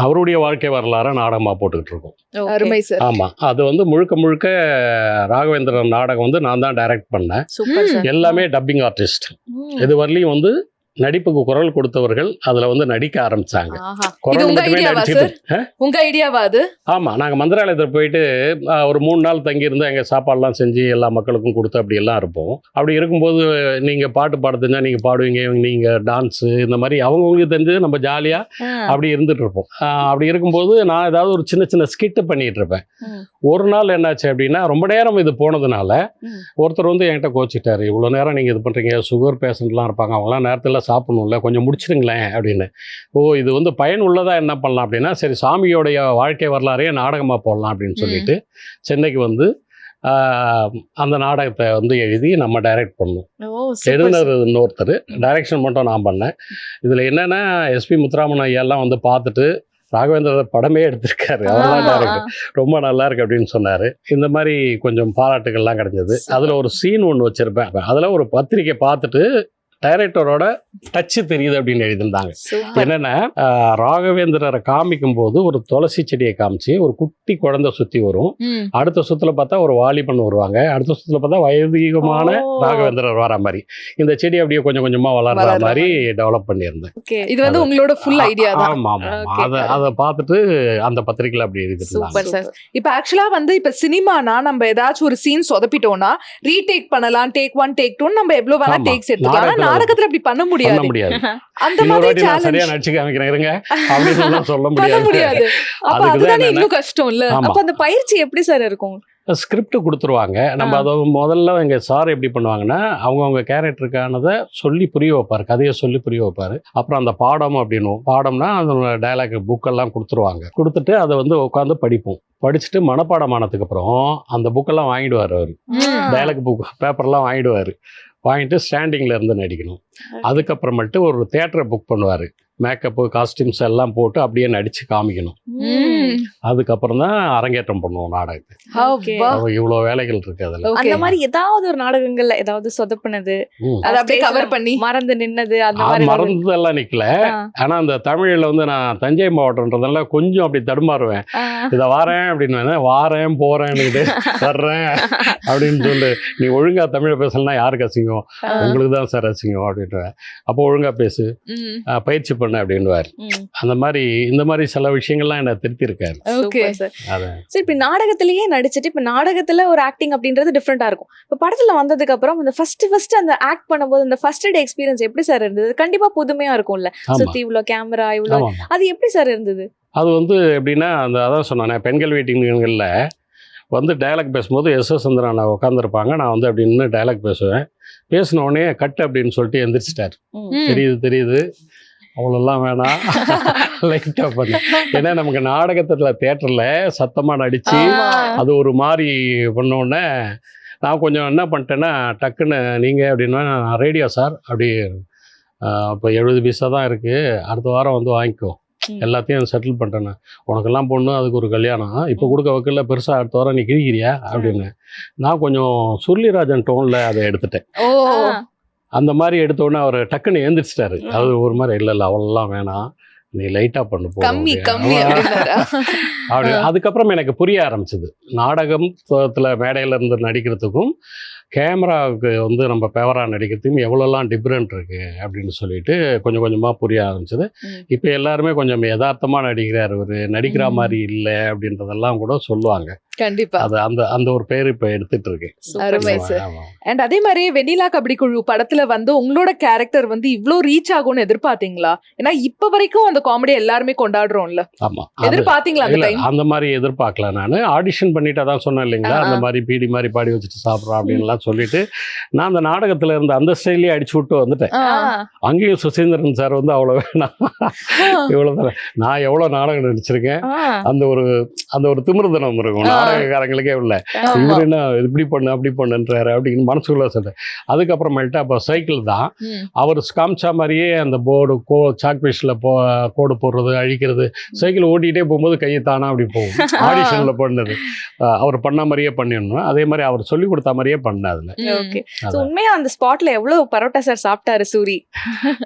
Speaker 1: அவருடைய வாழ்க்கை வரலாறு நாடகமாக போட்டுக்கிட்டு இருக்கோம்.
Speaker 2: அருமை சார்.
Speaker 1: ஆமாம், அது வந்து முழுக்க முழுக்க ராகவேந்திரன் நாடகம் வந்து நான் தான் டைரக்ட் பண்ணேன். எல்லாமே டப்பிங் ஆர்டிஸ்ட். இது வரலையும் வந்து நடிப்புக்கு குரல் கொடுத்தவர்கள் அதுல வந்து நடிக்க ஆரம்பிச்சாங்க.
Speaker 2: உங்க ஐடியாவா அது?
Speaker 1: ஆமா, நாங்க மந்திராலயத்துல போயிட்டு ஒரு 3 நாள் தங்கி இருந்து எங்க சாப்பாடுலாம் செஞ்சு எல்லா மக்களுக்கும் கொடுத்து அப்படி எல்லாம் இருப்போம். அப்படி இருக்கும்போது நீங்க பாட்டு பாட தெரிஞ்சா நீங்க பாடுவீங்க, நீங்க டான்ஸ், இந்த மாதிரி அவங்களுக்கு தெரிஞ்சு நம்ம ஜாலியா அப்படி இருந்துட்டு இருப்போம். அப்படி இருக்கும்போது நான் ஏதாவது ஒரு சின்ன சின்ன ஸ்கிட்டு பண்ணிட்டு இருப்பேன். ஒரு நாள் என்னாச்சு அப்படின்னா, ரொம்ப நேரம் இது போனதுனால ஒருத்தர் வந்து என்கிட்ட கோச்சிட்டாரு, இவ்வளவு நேரம் நீங்க இது பண்றீங்க, சுகர் பேஷண்ட்லாம் இருப்பாங்க, அவங்களாம் நேரத்துல சாப்பிடணும்ல, கொஞ்சம் முடிச்சிடுங்களேன் அப்படின்னு. இது வந்து பயனுள்ளதா என்ன பண்ணலாம் அப்படின்னா, சரி சாமியோடைய வாழ்க்கை வரலாறையே நாடகமாக போடலாம் அப்படின்னு சொல்லிட்டு சென்னைக்கு வந்து அந்த நாடகத்தை வந்து எழுதி நம்ம டைரக்ட் பண்ணோம். எழுதினது இன்னொருத்தர், டைரக்ஷன் மட்டும் நான் பண்ணேன். இதில் என்னென்னா எஸ்பி முத்துராமன் ஐயாலாம் வந்து பார்த்துட்டு ராகவேந்திர படமே எடுத்திருக்காரு, அவர்தான் டைரக்டர், ரொம்ப நல்லா இருக்கு அப்படின்னு சொன்னார். இந்த மாதிரி கொஞ்சம் பாராட்டுகள்லாம் கிடைச்சது. அதில் ஒரு சீன் ஒன்று வச்சுருப்பேன். அதில் ஒரு பத்திரிக்கை பார்த்துட்டு டைரக்டரோட டச்சு தெரியுது அப்படின்னு எழுதியிருந்தாங்க. என்னன்னா, ராகவேந்திரரை காமிக்கும் போது ஒரு துளசி செடியை காமிச்சு ஒரு குட்டி குழந்தை சுத்தி வரும், அடுத்த சுத்துல பார்த்தா ஒரு வாலிபன் வருவாங்க, அடுத்த சுத்துல பார்த்தா வயதிகமான ராகவேந்திரர் வர மாதிரி இந்த செடி அப்படியே கொஞ்சம் கொஞ்சமா வளர்ற மாதிரி டெவலப் பண்ணியிருந்தேன்.
Speaker 2: இது வந்து உங்களோட ஃபுல் ஐடியா தான்.
Speaker 1: ஆமா ஆமா, அதை பார்த்துட்டு அந்த பத்திரிக்கையில அப்படி எழுதிருந்தாங்க.
Speaker 2: இப்ப ஆக்சுவலா வந்து இப்ப சினிமானா நம்ம ஏதாச்சும் ஒரு சீன் சொதப்பிட்டோம்னா ரீடேக் பண்ணலாம், டேக் 1 டேக் 2 நம்ம எவ்வளவு வேணா டேக்ஸ் எடுத்துக்கலாம். நாடகத்துல அப்படி பண்ண முடியாது. அந்த மாதிரி
Speaker 1: சரியா நடிச்சு காமிக்கிறேன் இருங்க அப்படின்னு சொல்ல முடியாது.
Speaker 2: அப்ப அதுதான் இன்னும் கஷ்டம் இல்ல.
Speaker 3: அப்ப அந்த பயிற்சி எப்படி சார் இருக்கும்?
Speaker 1: ஸ்கிரிப்ட் கொடுத்துருவாங்க. நம்ம அதை முதல்ல எங்கள் சார் எப்படி பண்ணுவாங்கன்னா, அவங்கவுங்க கேரக்டருக்கானதை சொல்லி புரிய வைப்பார், கதையை சொல்லி புரிய வைப்பார். அப்புறம் அந்த பாடம் அப்படின்னும், பாடம்னா அதோட டைலாக் புக்கெல்லாம் கொடுத்துருவாங்க. கொடுத்துட்டு அதை வந்து உட்காந்து படிப்போம். படிச்சுட்டு மனப்பாடமானதுக்கு அப்புறம் அந்த புக்கெல்லாம் வாங்கிடுவார். அவர் டைலாக் புக் பேப்பர்லாம் வாங்கிட்டு ஸ்டாண்டிங்கில் இருந்து நடிக்கணும். அதுக்கப்புறமேட்டு ஒரு தியேட்டரை புக் பண்ணுவார். மேக்கப்பு, காஸ்டியூம்ஸ் எல்லாம் போட்டு அப்படியே நடிச்சு காமிக்கணும். அதுக்கப்புறம் தான் அரங்கேற்றம் பண்ணுவோம் நாடகத்தை. இவ்வளவு வேலைகள் இருக்கு அதுல.
Speaker 3: அந்த மாதிரி ஏதாவது ஒரு நாடகங்கள்ல ஏதாவது சொதப்புனது, அதை அப்படியே கவர் பண்ணி மறந்து நின்னது, அந்த மாதிரி
Speaker 1: மறந்ததெல்லாம் நிக்கல. ஆனா அந்த தமிழ்ல வந்து நான் தஞ்சை மாவட்டம்ன்றதால கொஞ்சம் அப்படி தடுமாறுவேன். இதை வாரேன் அப்படின்னு, வாரேன் போறேன்னு வர்றேன் அப்படின்னு சொல்லு, நீ ஒழுங்கா தமிழை பேசலன்னா யாருக்கு அசிங்கம், உங்களுக்கு தான் சார் அசிங்கம் அப்படின்ற. அப்போ ஒழுங்கா பேசு, பயிற்சி பண்ண அப்படின்னுவார். அந்த மாதிரி இந்த மாதிரி சில விஷயங்கள்லாம் என்ன திருத்தி இருக்காரு.
Speaker 3: சரி, இப்ப நாடகத்திலேயே நடிச்சிட்டு இப்ப நாடகத்துல ஒரு ஆக்டிங் அப்படின்றது டிஃப்ரெண்டா இருக்கும். இப்ப படத்துல வந்ததுக்கு அப்புறம் அந்த ஃபர்ஸ்ட் அந்த ஆக்ட் பண்ணும்போது அந்த ஃபர்ஸ்ட் டே எக்ஸ்பீரியன்ஸ் எப்படி சார் இருந்தது? கண்டிப்பா புதுமையா இருக்கும்ல, சுத்தி இவ்வளவு கேமரா இவ்வளவு, அது எப்படி சார் இருந்தது?
Speaker 1: அது வந்து எப்படின்னா, அந்த அதான் சொன்னேன், பெண்கள் வீட்டிங்கள்ல வந்து டைலாக் பேசும்போது எஸ் சந்திரன் உட்காந்துருப்பாங்க, நான் வந்து அப்படின்னு டைலாக் பேசுவேன். பேசின உடனே கட் அப்படின்னு சொல்லிட்டு எந்திரிச்சிட்டார். தெரியுது அவ்வளோலாம் வேணாம், லைட்டாக பண்ண. ஏன்னா நமக்கு நாடகத்தில் தியேட்டரில் சத்தமாக நடித்து அது ஒரு மாதிரி பண்ணோடனே நான் கொஞ்சம் என்ன பண்ணிட்டேன்னா, டக்குன்னு நீங்கள் அப்படின்னா, ரேடியோ சார் அப்படி இப்போ 70 பைசா தான் இருக்குது, அடுத்த வாரம் வந்து வாங்கிக்கோ, எல்லாத்தையும் செட்டில் பண்ணிட்டேன்னு. உனக்கெல்லாம் பொண்ணு, அதுக்கு ஒரு கல்யாணம், இப்போ கொடுக்க வைக்கல, பெருசாக அடுத்த வாரம் நீ கிழிக்கிறியா அப்படின்னு. நான் கொஞ்சம் சுருளிராஜன் டோனில் அதை எடுத்துட்டேன். அந்த மாதிரி எடுத்தோடனே அவர் டக்குன்னு எழுந்திரிச்சிட்டாரு. அது ஒரு மாதிரி இல்லை அவ்வளோலாம் வேணாம், நீ லைட்டாக பண்ணு போ அப்படி. அதுக்கப்புறம் எனக்கு புரிய ஆரம்பிச்சது, நாடகத்தில் மேடையில் இருந்து நடிக்கிறதுக்கும் கேமராவுக்கு வந்து நம்ம பேவராக நடிக்கிறதுக்கும் எவ்வளோலாம் டிஃப்ரெண்ட் இருக்குது அப்படின்னு சொல்லிட்டு கொஞ்சம் கொஞ்சமாக புரிய ஆரம்பிச்சது. இப்போ எல்லாருமே கொஞ்சம் யதார்த்தமாக நடிக்கிறார், ஒரு நடிக்கிற மாதிரி இல்லை அப்படின்றதெல்லாம் கூட சொல்லுவாங்க.
Speaker 2: கண்டிப்பா.
Speaker 1: அது அந்த அந்த ஒரு பேர் இப்ப எடுத்துட்டு இருக்கேன்.
Speaker 2: அருமை
Speaker 1: ஆமா,
Speaker 2: சார்.
Speaker 1: ஆமா.
Speaker 2: அண்ட் அதே மாதிரி வெண்ணிலா கபடி குழு படத்துல வந்து உங்களோட கேரக்டர் வந்து இவ்ளோ ரீச் ஆகும்னு எதிர்பார்த்தீங்களா? ஏன்னா இப்ப வரைக்கும் அந்த காமெடி எல்லாருமே கொண்டாடுறோம்ல.
Speaker 1: ஆமா. அது
Speaker 2: எதிர்பார்த்தீங்களா அந்த
Speaker 1: இல்ல
Speaker 2: டைம்?
Speaker 1: அந்த மாதிரி எதிர்பார்க்கல நானு. ஆடிஷன் பண்ணிட்டு அதான் சொன்னேன் இல்லைங்களா, அந்த மாதிரி பீடி மாதிரி பாடி வச்சுட்டு சாப்பிட்றோம் அப்படின்லாம் சொல்லிட்டு நான் அந்த நாடகத்துல இருந்த அந்த ஸ்டைல்லே அடிச்சு விட்டு வந்துட்டேன். அங்கேயும் சுசீந்திரன் சார் வந்து அவ்வளோ வேணாம், இவ்வளோதான். நான் எவ்வளோ நாடகம் நடிச்சிருக்கேன், அந்த ஒரு திமிர்தனம் இருக்கும் நாடகக்காரங்களுக்கே உள்ள. இவர் என்ன இப்படி பண்ணு அப்படி பண்ணுன்றாரு அப்படின்னு மனசுக்குள்ள சொல்றேன். அதுக்கப்புறமேல்ட்டு அப்போ சைக்கிள் தான் அவர் காமிச்சா மாதிரியே அந்த போர்டு சாக் பீஸில் கோடு போடுறது அழிக்கிறது, சைக்கிள் ஓட்டிகிட்டே போகும்போது கையை தானா அப்படி போகும். ஆடிஷனில் பண்ணது அவர் பண்ண மாதிரியே பண்ணிடணும். அதே மாதிரி அவர் சொல்லி கொடுத்த மாதிரியே பண்ண அதில்.
Speaker 3: ஓகே. ஸோ உண்மையா அந்த ஸ்பாட்ல எவ்வளவு பரோட்டா சார் சாப்பிட்டாரு சூரி?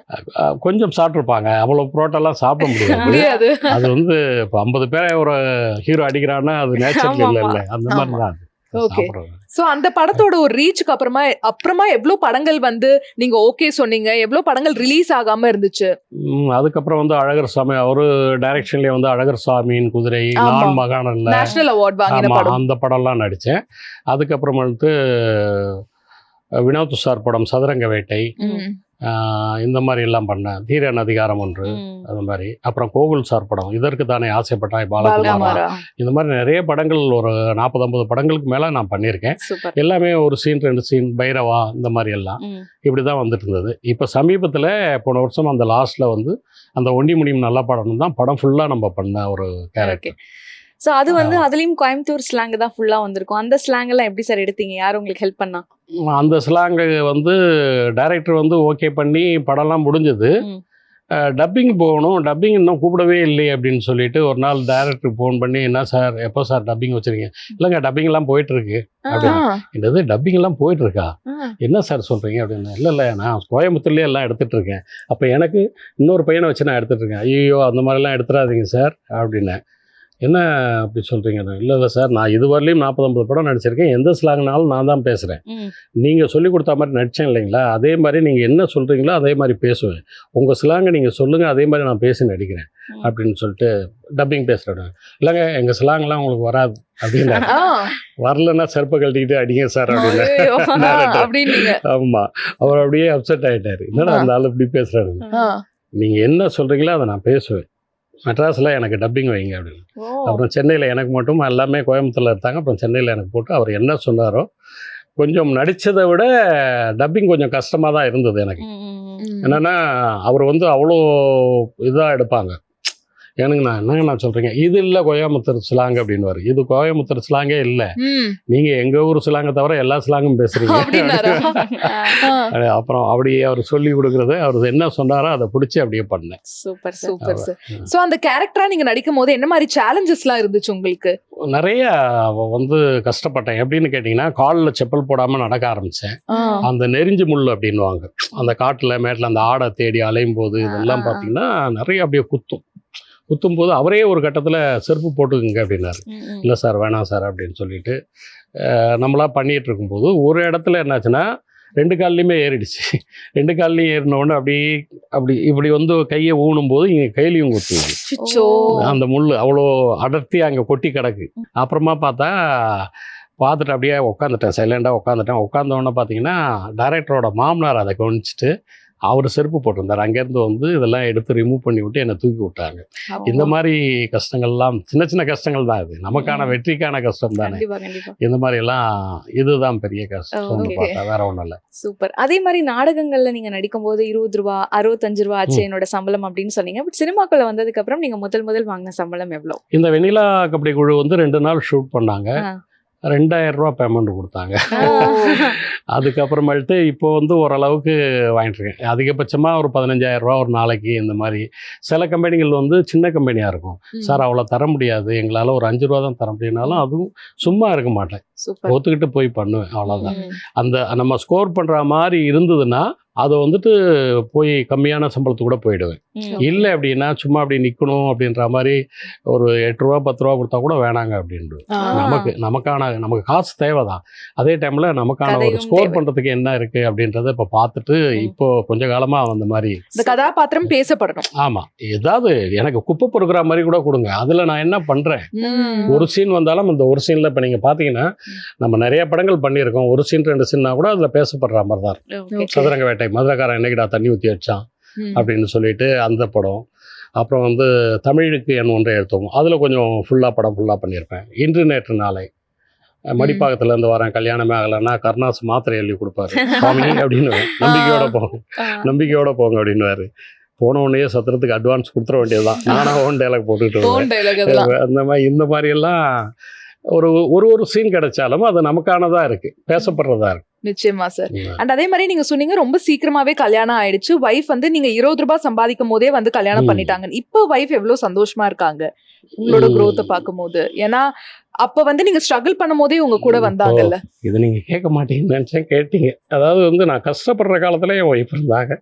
Speaker 1: கொஞ்சம் சாப்பிட்ருப்பாங்க, அவ்வளோ புரோட்டெல்லாம் சாப்பிட முடியாது. அது வந்து இப்போ 50 பேரை ஒரு ஹீரோ அடிக்கிறான்னா அது நேச்சுரல் இல்லை, அந்த மாதிரி தான் அது.
Speaker 2: ஓகே. சோ அந்த படத்தோட ஒரு ரீச்சுக்கு அப்புறமா எவ்வளவு படங்கள் வந்து நீங்க ஓகே சொன்னீங்க, எவ்வளவு படங்கள் ரிலீஸ் ஆகாம இருந்துச்சு?
Speaker 1: அதுக்கப்புறம் வந்து அழகர் சாமி அவரு டைரக்ஷன்லயே வந்து அழகர் சாமியின் குதிரை, நான் மகானல்ல
Speaker 2: நேஷனல் அவார்ட் வாங்கின படம்,
Speaker 1: அந்த படம்லாம் நடிச்சேன். அதுக்கப்புறம் வந்து வினோத் சார் படம் சதுரங்க வேட்டை, இந்த மாதிரி எல்லாம் பண்ணேன். தீரன் அதிகாரம் ஒன்று, அது மாதிரி. அப்புறம் கோகுல் சார் படம் இதற்கு தானே ஆசைப்பட்டாய் பாலகுமாரா, இந்த மாதிரி நிறைய படங்கள் ஒரு 40-50 படங்களுக்கு மேலே நான் பண்ணியிருக்கேன். எல்லாமே ஒரு சீன் 2 சீன், பைரவா இந்த மாதிரி எல்லாம் இப்படி தான் வந்துட்டு இருந்தது. இப்போ சமீபத்தில் போன வருஷம் அந்த லாஸ்ட்டில் வந்து அந்த ஒண்டி முடியும் நல்லா பாடணும் தான் படம் ஃபுல்லாக நம்ம பண்ண ஒரு கேரக்டர்.
Speaker 3: ஸோ அது வந்து அதுலேயும் கோயம்புத்தூர் ஸ்லாங் தான் ஃபுல்லாக வந்திருக்கும். அந்த ஸ்லாங் எல்லாம் எப்படி சார் எடுத்தீங்க? யார் உங்களுக்கு ஹெல்ப் பண்ணா?
Speaker 1: அந்த ஸ்லாங்கு வந்து டைரக்டர் வந்து ஓகே பண்ணி படம்லாம் முடிஞ்சது. டப்பிங் போகணும், டப்பிங் இன்னும் கூப்பிடவே இல்லையே அப்படின்னு சொல்லிட்டு ஒரு நாள் டைரக்டருக்கு ஃபோன் பண்ணி, என்ன சார் எப்போ சார் டப்பிங் வச்சுருக்கீங்க? இல்லைங்க டப்பிங்லாம் போயிட்டுருக்கு அப்படின்னு. என்னது டப்பிங்லாம் போயிட்டுருக்கா? என்ன சார் சொல்கிறீங்க அப்படின்னு. இல்லை நான் கோயம்புத்தூர்லேயே எல்லாம் எடுத்துகிட்ருக்கேன். அப்போ எனக்கு இன்னொரு பையனை வச்சு நான் எடுத்துகிட்ருக்கேன். ஐயோ அந்த மாதிரிலாம் எடுத்துடாதீங்க சார் அப்படின்னேன். என்ன அப்படி சொல்கிறீங்க? இல்லை சார் நான் இதுவரையிலையும் 40-50 படம் நடிச்சிருக்கேன், எந்த ஸ்லாங்னாலும் நான் தான் பேசுகிறேன். நீங்கள் சொல்லி கொடுத்த மாதிரி நடித்தேன் இல்லைங்களா, அதே மாதிரி நீங்கள் என்ன சொல்கிறீங்களோ அதே மாதிரி பேசுவேன். உங்கள் ஸ்லாங்கை நீங்கள் சொல்லுங்கள், அதே மாதிரி நான் பேசி நடிக்கிறேன் அப்படின்னு சொல்லிட்டு டப்பிங் பேசுகிறேன். இல்லைங்க எங்கள் ஸ்லாங்லாம் உங்களுக்கு வராது அப்படின்னு. வரலன்னா செருப்பை கழட்டிக்கிட்டு அடிங்க சார் அப்படின்னு. ஆமாம், அவர் அப்படியே அப்செட் ஆகிட்டார். என்னடா அந்த ஆள் இப்படி பேசுகிறாரு, நீங்கள் என்ன சொல்கிறீங்களோ அதை நான் பேசுவேன், மெட்ராஸில் எனக்கு டப்பிங் வைங்க அப்படின்னு. அப்புறம் சென்னையில் எனக்கு மட்டும், எல்லாமே கோயம்புத்தூரில் எடுத்தாங்க. அப்புறம் சென்னையில் எனக்கு போட்டு அவர் என்ன சொன்னாரோ, கொஞ்சம் நடித்ததை விட டப்பிங் கொஞ்சம் கஷ்டமாக தான் இருந்தது எனக்கு. என்னென்னா அவர் வந்து அவ்வளோ இதாக எடுப்பாங்க. எனக்கு நான் சொல்கிறீங்க இது இல்லை கோயம்புத்தூர் ஸ்லாங் அப்படின்னு. இது கோயம்புத்தூர் ஸ்லாங்கே இல்லை, நீங்கள் எங்கள் ஊர் ஸ்லாங்கை தவிர எல்லா ஸ்லாங்கும் பேசுகிறீங்க. அப்புறம் அப்படியே அவர் சொல்லி கொடுக்குறது, அவர் என்ன சொன்னாரோ அதை பிடிச்சி அப்படியே பண்ணேன்.
Speaker 2: Super super sir. ஸோ அந்த கேரக்டரா நீங்கள் நடிக்கும் போது என்ன மாதிரி சேலஞ்சஸ்லாம் இருந்துச்சு உங்களுக்கு? நிறைய
Speaker 1: வந்து கஷ்டப்பட்டேன். எப்படின்னு கேட்டிங்கன்னா, காலில் செப்பல் போடாமல் நடக்க ஆரம்பித்தேன். அந்த நெறிஞ்சு முள் அப்படின்வாங்க, அந்த காட்டில் மேட்டில் அந்த ஆடை தேடி அலையும் போது இதெல்லாம் பார்த்தீங்கன்னா நிறைய அப்படியே குத்தும் போது அவரே ஒரு கட்டத்தில் செருப்பு போட்டுக்குங்க அப்படின்னாரு. இல்லை சார் வேணாம் சார் அப்படின்னு சொல்லிட்டு நம்மளாம் பண்ணிகிட்டு இருக்கும்போது ஒரு இடத்துல என்னாச்சுன்னா 2 கால்லையுமே ஏறிடுச்சு. 2 கால்லையும் ஏறினோடனே அப்படி இப்படி வந்து கையை ஊனும் போது இங்கே கையிலையும் குத்துது. அந்த முள் அவ்வளோ அடர்த்தி அங்கே கொட்டி கிடக்கு. அப்புறமா பார்த்துட்டு அப்படியே உட்காந்துட்டேன், சைலண்டாக உட்காந்தோடனே பார்த்தீங்கன்னா டைரக்டரோட மாமனார் அதை கவனிச்சுட்டு அவர் செருப்பு போட்டிருந்தார். அங்கேருந்து வந்து இதெல்லாம் எடுத்து ரிமூவ் பண்ணி விட்டு என்னை தூக்கி விட்டாங்க. இந்த மாதிரி கஷ்டங்கள்லாம் சின்ன கஷ்டங்கள் தான், இது நமக்கான வெற்றிக்கான கஷ்டம் தானே. இந்த மாதிரி எல்லாம் இதுதான் பெரிய கஷ்டம் பார்த்தா, வேற ஒன்றும் இல்லை.
Speaker 3: சூப்பர். அதே மாதிரி நாடகங்கள்ல நீங்க நடிக்கும் போது 20 ரூபா 65 ரூபா ஆச்சு என்னோட சம்பளம் அப்படின்னு சொன்னீங்க. பட் சினிமாக்குள்ள வந்ததுக்கு அப்புறம் நீங்க முதல் வாங்கின சம்பளம் எவ்வளோ?
Speaker 1: இந்த வெண்ணிலா கபடி குழு வந்து 2 நாள் ஷூட் பண்ணாங்க, 2000 ரூபா பேமெண்ட் கொடுத்தாங்க. அதுக்கப்புறமேட்டு இப்போ வந்து ஓரளவுக்கு வாங்கிட்டுருக்கேன். அதிகபட்சமாக ஒரு 15,000 ரூபா ஒரு நாளைக்கு. இந்த மாதிரி சில கம்பெனிகள் வந்து சின்ன கம்பெனியாக இருக்கும், சார் அவ்வளோ தர முடியாது, எங்களால் ஒரு 5 ரூபா தான் தர முடியும்னாலும் அதுவும் சும்மா இருக்க மாட்டேன்.
Speaker 2: சூப்பர்.
Speaker 1: ஒத்துக்கிட்டு போய் பண்ணுவேன், அவ்வளோதான். அந்த நம்ம ஸ்கோர் பண்ணுற மாதிரி இருந்ததுன்னா அதை வந்துட்டு போய் கம்மியான சம்பளத்துக்கு கூட போயிடுவேன். இல்லை அப்படின்னா சும்மா அப்படி நிற்கணும் அப்படின்ற மாதிரி ஒரு 8 ரூபா 10 ரூபா கொடுத்தா கூட வேணாங்க அப்படின்ட்டு. நமக்கு காசு தேவைதான், அதே டைமில் நமக்கான ஒரு
Speaker 3: கதையும்
Speaker 1: ஸ்கோர்
Speaker 3: தேவை.
Speaker 1: பண்ணுறதுக்கு என்ன இருக்குது அப்படின்றத இப்போ பார்த்துட்டு இப்போ கொஞ்ச காலமாக அந்த மாதிரி.
Speaker 2: இந்த கதாபாத்திரம் பேசப்படணும்.
Speaker 1: ஆமாம், ஏதாவது எனக்கு குப்பை பொறுக்கிற மாதிரி கூட கொடுங்க, அதில் நான் என்ன பண்ணுறேன். ஒரு சீன் வந்தாலும் இந்த ஒரு சீனில் இப்போ நீங்கள் பார்த்தீங்கன்னா நம்ம நிறைய படங்கள் பண்ணியிருக்கோம், ஒரு சீன் 2 சீன்னா கூட அதில் பேசப்படுற மாதிரி தான் இருக்கும். சதுரங்க வேட்டை, மதுரக்காரன் என்னைக்கிடா தண்ணி ஊற்றி வச்சான் அப்படின்னு சொல்லிட்டு அந்த படம். அப்புறம் வந்து தமிழுக்கு என் ஒன்றை எழுத்துவோம், அதில் கொஞ்சம் ஃபுல்லாக பண்ணியிருப்பேன். இன்று நேற்று நாளை, மடிப்பாக்கத்துல இருந்து வரேன், கல்யாணமே ஆகலைன்னா கருணாஸ் மாத்திரை எழுதி கொடுப்பாரு, சுவாமி அப்படின்னு நம்பிக்கையோட போங்க அப்படின்னுவாரு. போன உடனே சத்திரத்துக்கு அட்வான்ஸ் கொடுத்துட வேண்டியதுதான், நானா ஓன் டைலாக் போட்டுட்டு இந்த மாதிரி எல்லாம் ஒரு சீன் கிடைச்சாலும் அது நமக்கானதா இருக்கு, பேசப்படுறதா இருக்கு.
Speaker 2: நிச்சயமா சார். அண்ட் அதே மாதிரி நீங்க சொன்னீங்க ரொம்ப சீக்கிரமாவே கல்யாணம் ஆயிடுச்சு, வைஃப் வந்து நீங்க 20 ரூபாய் சம்பாதிக்கும் போதே வந்து கல்யாணம் பண்ணிட்டாங்க. இப்போ வைஃப் எவ்வளவு சந்தோஷமா இருக்காங்க உங்களோட growth பார்க்கும் போது? ஏன்னா அப்ப வந்து நீங்க ஸ்ட்ரகிள் பண்ணும் போதே உங்க கூட வந்தாங்கல்ல.
Speaker 1: இது நீங்க கேட்க மாட்டீங்கன்னு நினைச்சேன், கேட்டீங்க. அதாவது வந்து நான் கஷ்டப்படுற காலத்துல என் ஒய்ஃப் இருந்தாங்க.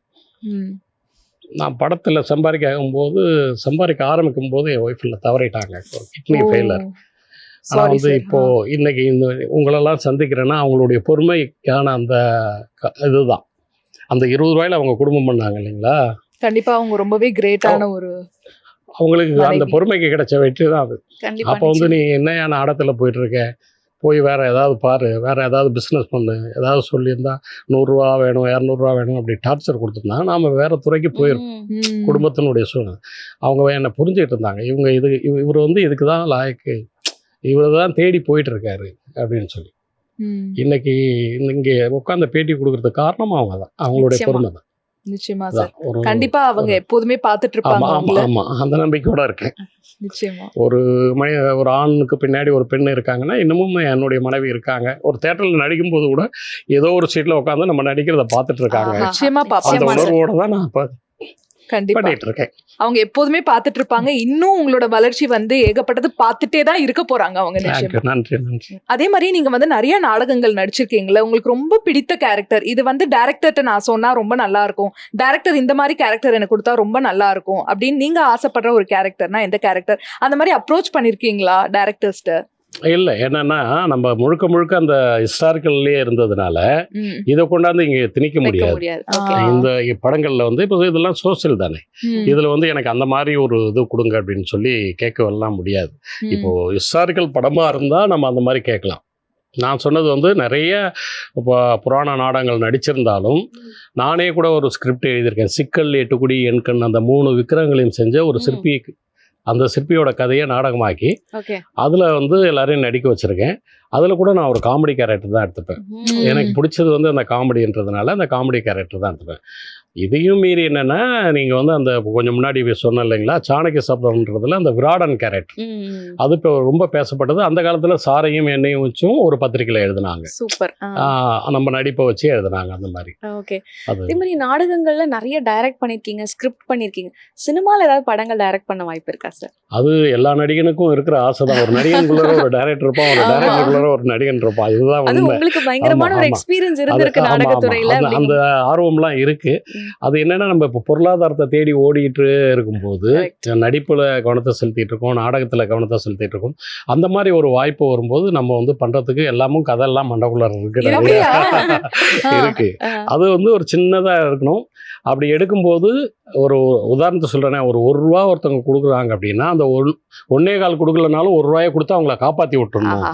Speaker 1: நான் படத்துல சம்பாதிக்க ஆரம்பிக்கும் போது என் ஒய்ஃப்ல தவறிட்டாங்க, கிட்னி ஃபெயிலர். ஆனால் வந்து இப்போ இன்னைக்கு இந்த உங்களெல்லாம் சந்திக்கிறேன்னா அவங்களுடைய பொறுமைக்கான அந்த இதுதான். அந்த 20 ரூபாயில அவங்க குடும்பம் பண்ணாங்க இல்லைங்களா.
Speaker 2: கண்டிப்பா அவங்க ரொம்பவே கிரேட்டான ஒரு
Speaker 1: அவங்களுக்கு அந்த பொறுமைக்கு கிடைச்ச வெற்றி தான் அது. அப்போ வந்து நீ என்ன நாடகத்துல போயிட்டு இருக்க, போய் வேற ஏதாவது பாரு, வேற ஏதாவது பிஸ்னஸ் பண்ணு, ஏதாவது சொல்லியிருந்தா 100 ரூபா வேணும் 200 ரூபா வேணும் அப்படி டார்ச்சர் கொடுத்துருந்தா நாம வேற துறைக்கு போயிருக்கோம். குடும்பத்தினுடைய சூழ்நிலை அவங்க என்னை புரிஞ்சுக்கிட்டு இருந்தாங்க, இவர் வந்து இதுக்கு தான் லாயக்கு, இவர் தான் தேடி போயிட்டு இருக்காரு அப்படின்னு சொல்லி. இன்னைக்கு இங்கே உட்காந்து பேட்டி கொடுக்கறதுக்கு காரணம் அவங்க தான், அவங்களுடைய பொறுமை தான்.
Speaker 2: நிச்சயமா சார். கண்டிப்பா அவங்க எப்போதுமே பார்த்துட்டு இருப்பாங்க.
Speaker 1: ஆமா, அந்த நம்பிக்கையோட இருக்கேன்.
Speaker 2: நிச்சயமா
Speaker 1: ஒரு ஆணுக்கு பின்னாடி ஒரு பெண் இருக்காங்கன்னா இன்னமும் என்னுடைய மனைவி இருக்காங்க. ஒரு தியேட்டர்ல நடிக்கும் போது கூட ஏதோ ஒரு சீட்ல உட்காந்து நம்ம நடிக்கிறத பார்த்துட்டு இருக்காங்க.
Speaker 2: நிச்சயமா
Speaker 1: அந்த உணர்வோட தான் நான்
Speaker 2: கண்டிப்பா
Speaker 1: பண்ணிட்டு இருக்கேன்.
Speaker 2: அவங்க எப்போதுமே பார்த்துட்டு இருப்பாங்க. இன்னும் உங்களோட வளர்ச்சி வந்து ஏகப்பட்டது பார்த்துட்டே தான் இருக்க போறாங்க அவங்க.
Speaker 1: நன்றி.
Speaker 2: அதே மாதிரி நீங்க வந்து நிறைய நாடகங்கள் நடிச்சிருக்கீங்களா, உங்களுக்கு ரொம்ப பிடித்த கேரக்டர் இது வந்து டைரக்டர்ட்ட நான் சொன்னா ரொம்ப நல்லா இருக்கும், டைரக்டர் இந்த மாதிரி கேரக்டர் எனக்கு கொடுத்தா ரொம்ப நல்லா இருக்கும் அப்படின்னு நீங்க ஆசைப்படுற ஒரு கேரக்டர்னா எந்த கேரக்டர்? அந்த மாதிரி அப்ரோச் பண்ணிருக்கீங்களா டைரக்டர்ஸ்ட்ட?
Speaker 1: இல்லை, என்னன்னா நம்ம முழுக்க அந்த ஹிஸ்டாரிக்கல்லையே இருந்ததுனால இதை கொண்டாந்து இங்கே திணிக்க முடியாது. இந்த படங்கள்ல வந்து இப்போ இதெல்லாம் சோசியல் தானே, இதுல வந்து எனக்கு அந்த மாதிரி ஒரு இது கொடுங்க அப்படின்னு சொல்லி கேட்கவெல்லாம் முடியாது. இப்போ ஹிஸ்டாரிக்கல் படமா இருந்தா நம்ம அந்த மாதிரி கேட்கலாம். நான் சொன்னது வந்து நிறைய புராண நாடகங்கள் நடிச்சிருந்தாலும் நானே கூட ஒரு ஸ்கிரிப்ட் எழுதியிருக்கேன். சிக்கல் 8 குடி எண்கண் அந்த 3 விக்கிரகங்களையும் செஞ்ச ஒரு சிற்பி, அந்த சிற்பியோட கதையை நாடகமாக்கி அதில் வந்து எல்லாரையும் நடிக்க வச்சுருக்கேன். அதில் கூட நான் ஒரு காமெடி கேரக்டர் தான் எடுத்துப்பேன். எனக்கு பிடிச்சது வந்து அந்த காமெடின்றதுனால அந்த காமெடி கேரக்டர் தான் எடுத்துப்பேன். இதையும் மீறி என்னென்னா நீங்கள் வந்து அந்த கொஞ்சம் முன்னாடி சொன்ன இல்லைங்களா சாணக்கிய சப்தம்ன்றதுல அந்த விராடன் கேரக்டர், அது இப்போ ரொம்ப பேசப்பட்டது. அந்த காலத்தில் சாரையும் எண்ணெயும் வச்சும் ஒரு பத்திரிகையில் எழுதினாங்க.
Speaker 3: சூப்பர்.
Speaker 1: நம்ம நடிப்பை வச்சு எழுதினாங்க அந்த மாதிரி.
Speaker 3: ஓகே. அதே மாதிரி நாடகங்கள்ல நிறைய டைரக்ட் பண்ணியிருக்கீங்க, ஸ்கிரிப்ட் பண்ணியிருக்கீங்க. சினிமாவில் ஏதாவது படங்கள் டைரக்ட் பண்ண வாய்ப்பு இருக்கா சார்? அது
Speaker 1: எல்லா நடிகனுக்கும் இருக்கிற ஆசை தான். ஒரு நடிகனுக்குள்ள ஒரு டைரக்டர் இருப்பான், ஒரு டைரக்டருக்குள்ள ஒரு நடிகன் இருப்பான். இதுதான்
Speaker 3: உண்மை. உங்களுக்கு பயங்கரமான ஒரு எக்ஸ்பீரியன்ஸ் இருந்திருக்கு நாடகத்துறையில.
Speaker 1: அந்த ஆர்வம்லாம் இருக்கு. அது என்னன்னா நம்ம இப்போ பொருளாதாரத்தை தேடி ஓடிட்டு இருக்கும்போது நடிப்புல கவனத்தை செலுத்திட்டு இருக்கோம், நாடகத்துல கவனத்தை செலுத்திட்டு இருக்கோம். அந்த மாதிரி ஒரு வாய்ப்பு வரும்போது நம்ம வந்து பண்றதுக்கு எல்லாமும் கதெல்லாம் மண்டக்குள்ள இருக்கு. அது வந்து ஒரு சின்னதா இருக்கணும். அப்படி எடுக்கும்போது ஒரு உதாரணத்தை சொல்றேன்னா, ஒரு 1 ரூபா ஒருத்தவங்க கொடுக்குறாங்க அப்படின்னா அந்த 1.25 கொடுக்கலனாலும் 1 ரூபாயை கொடுத்து அவங்கள காப்பாற்றி விட்டுறணும்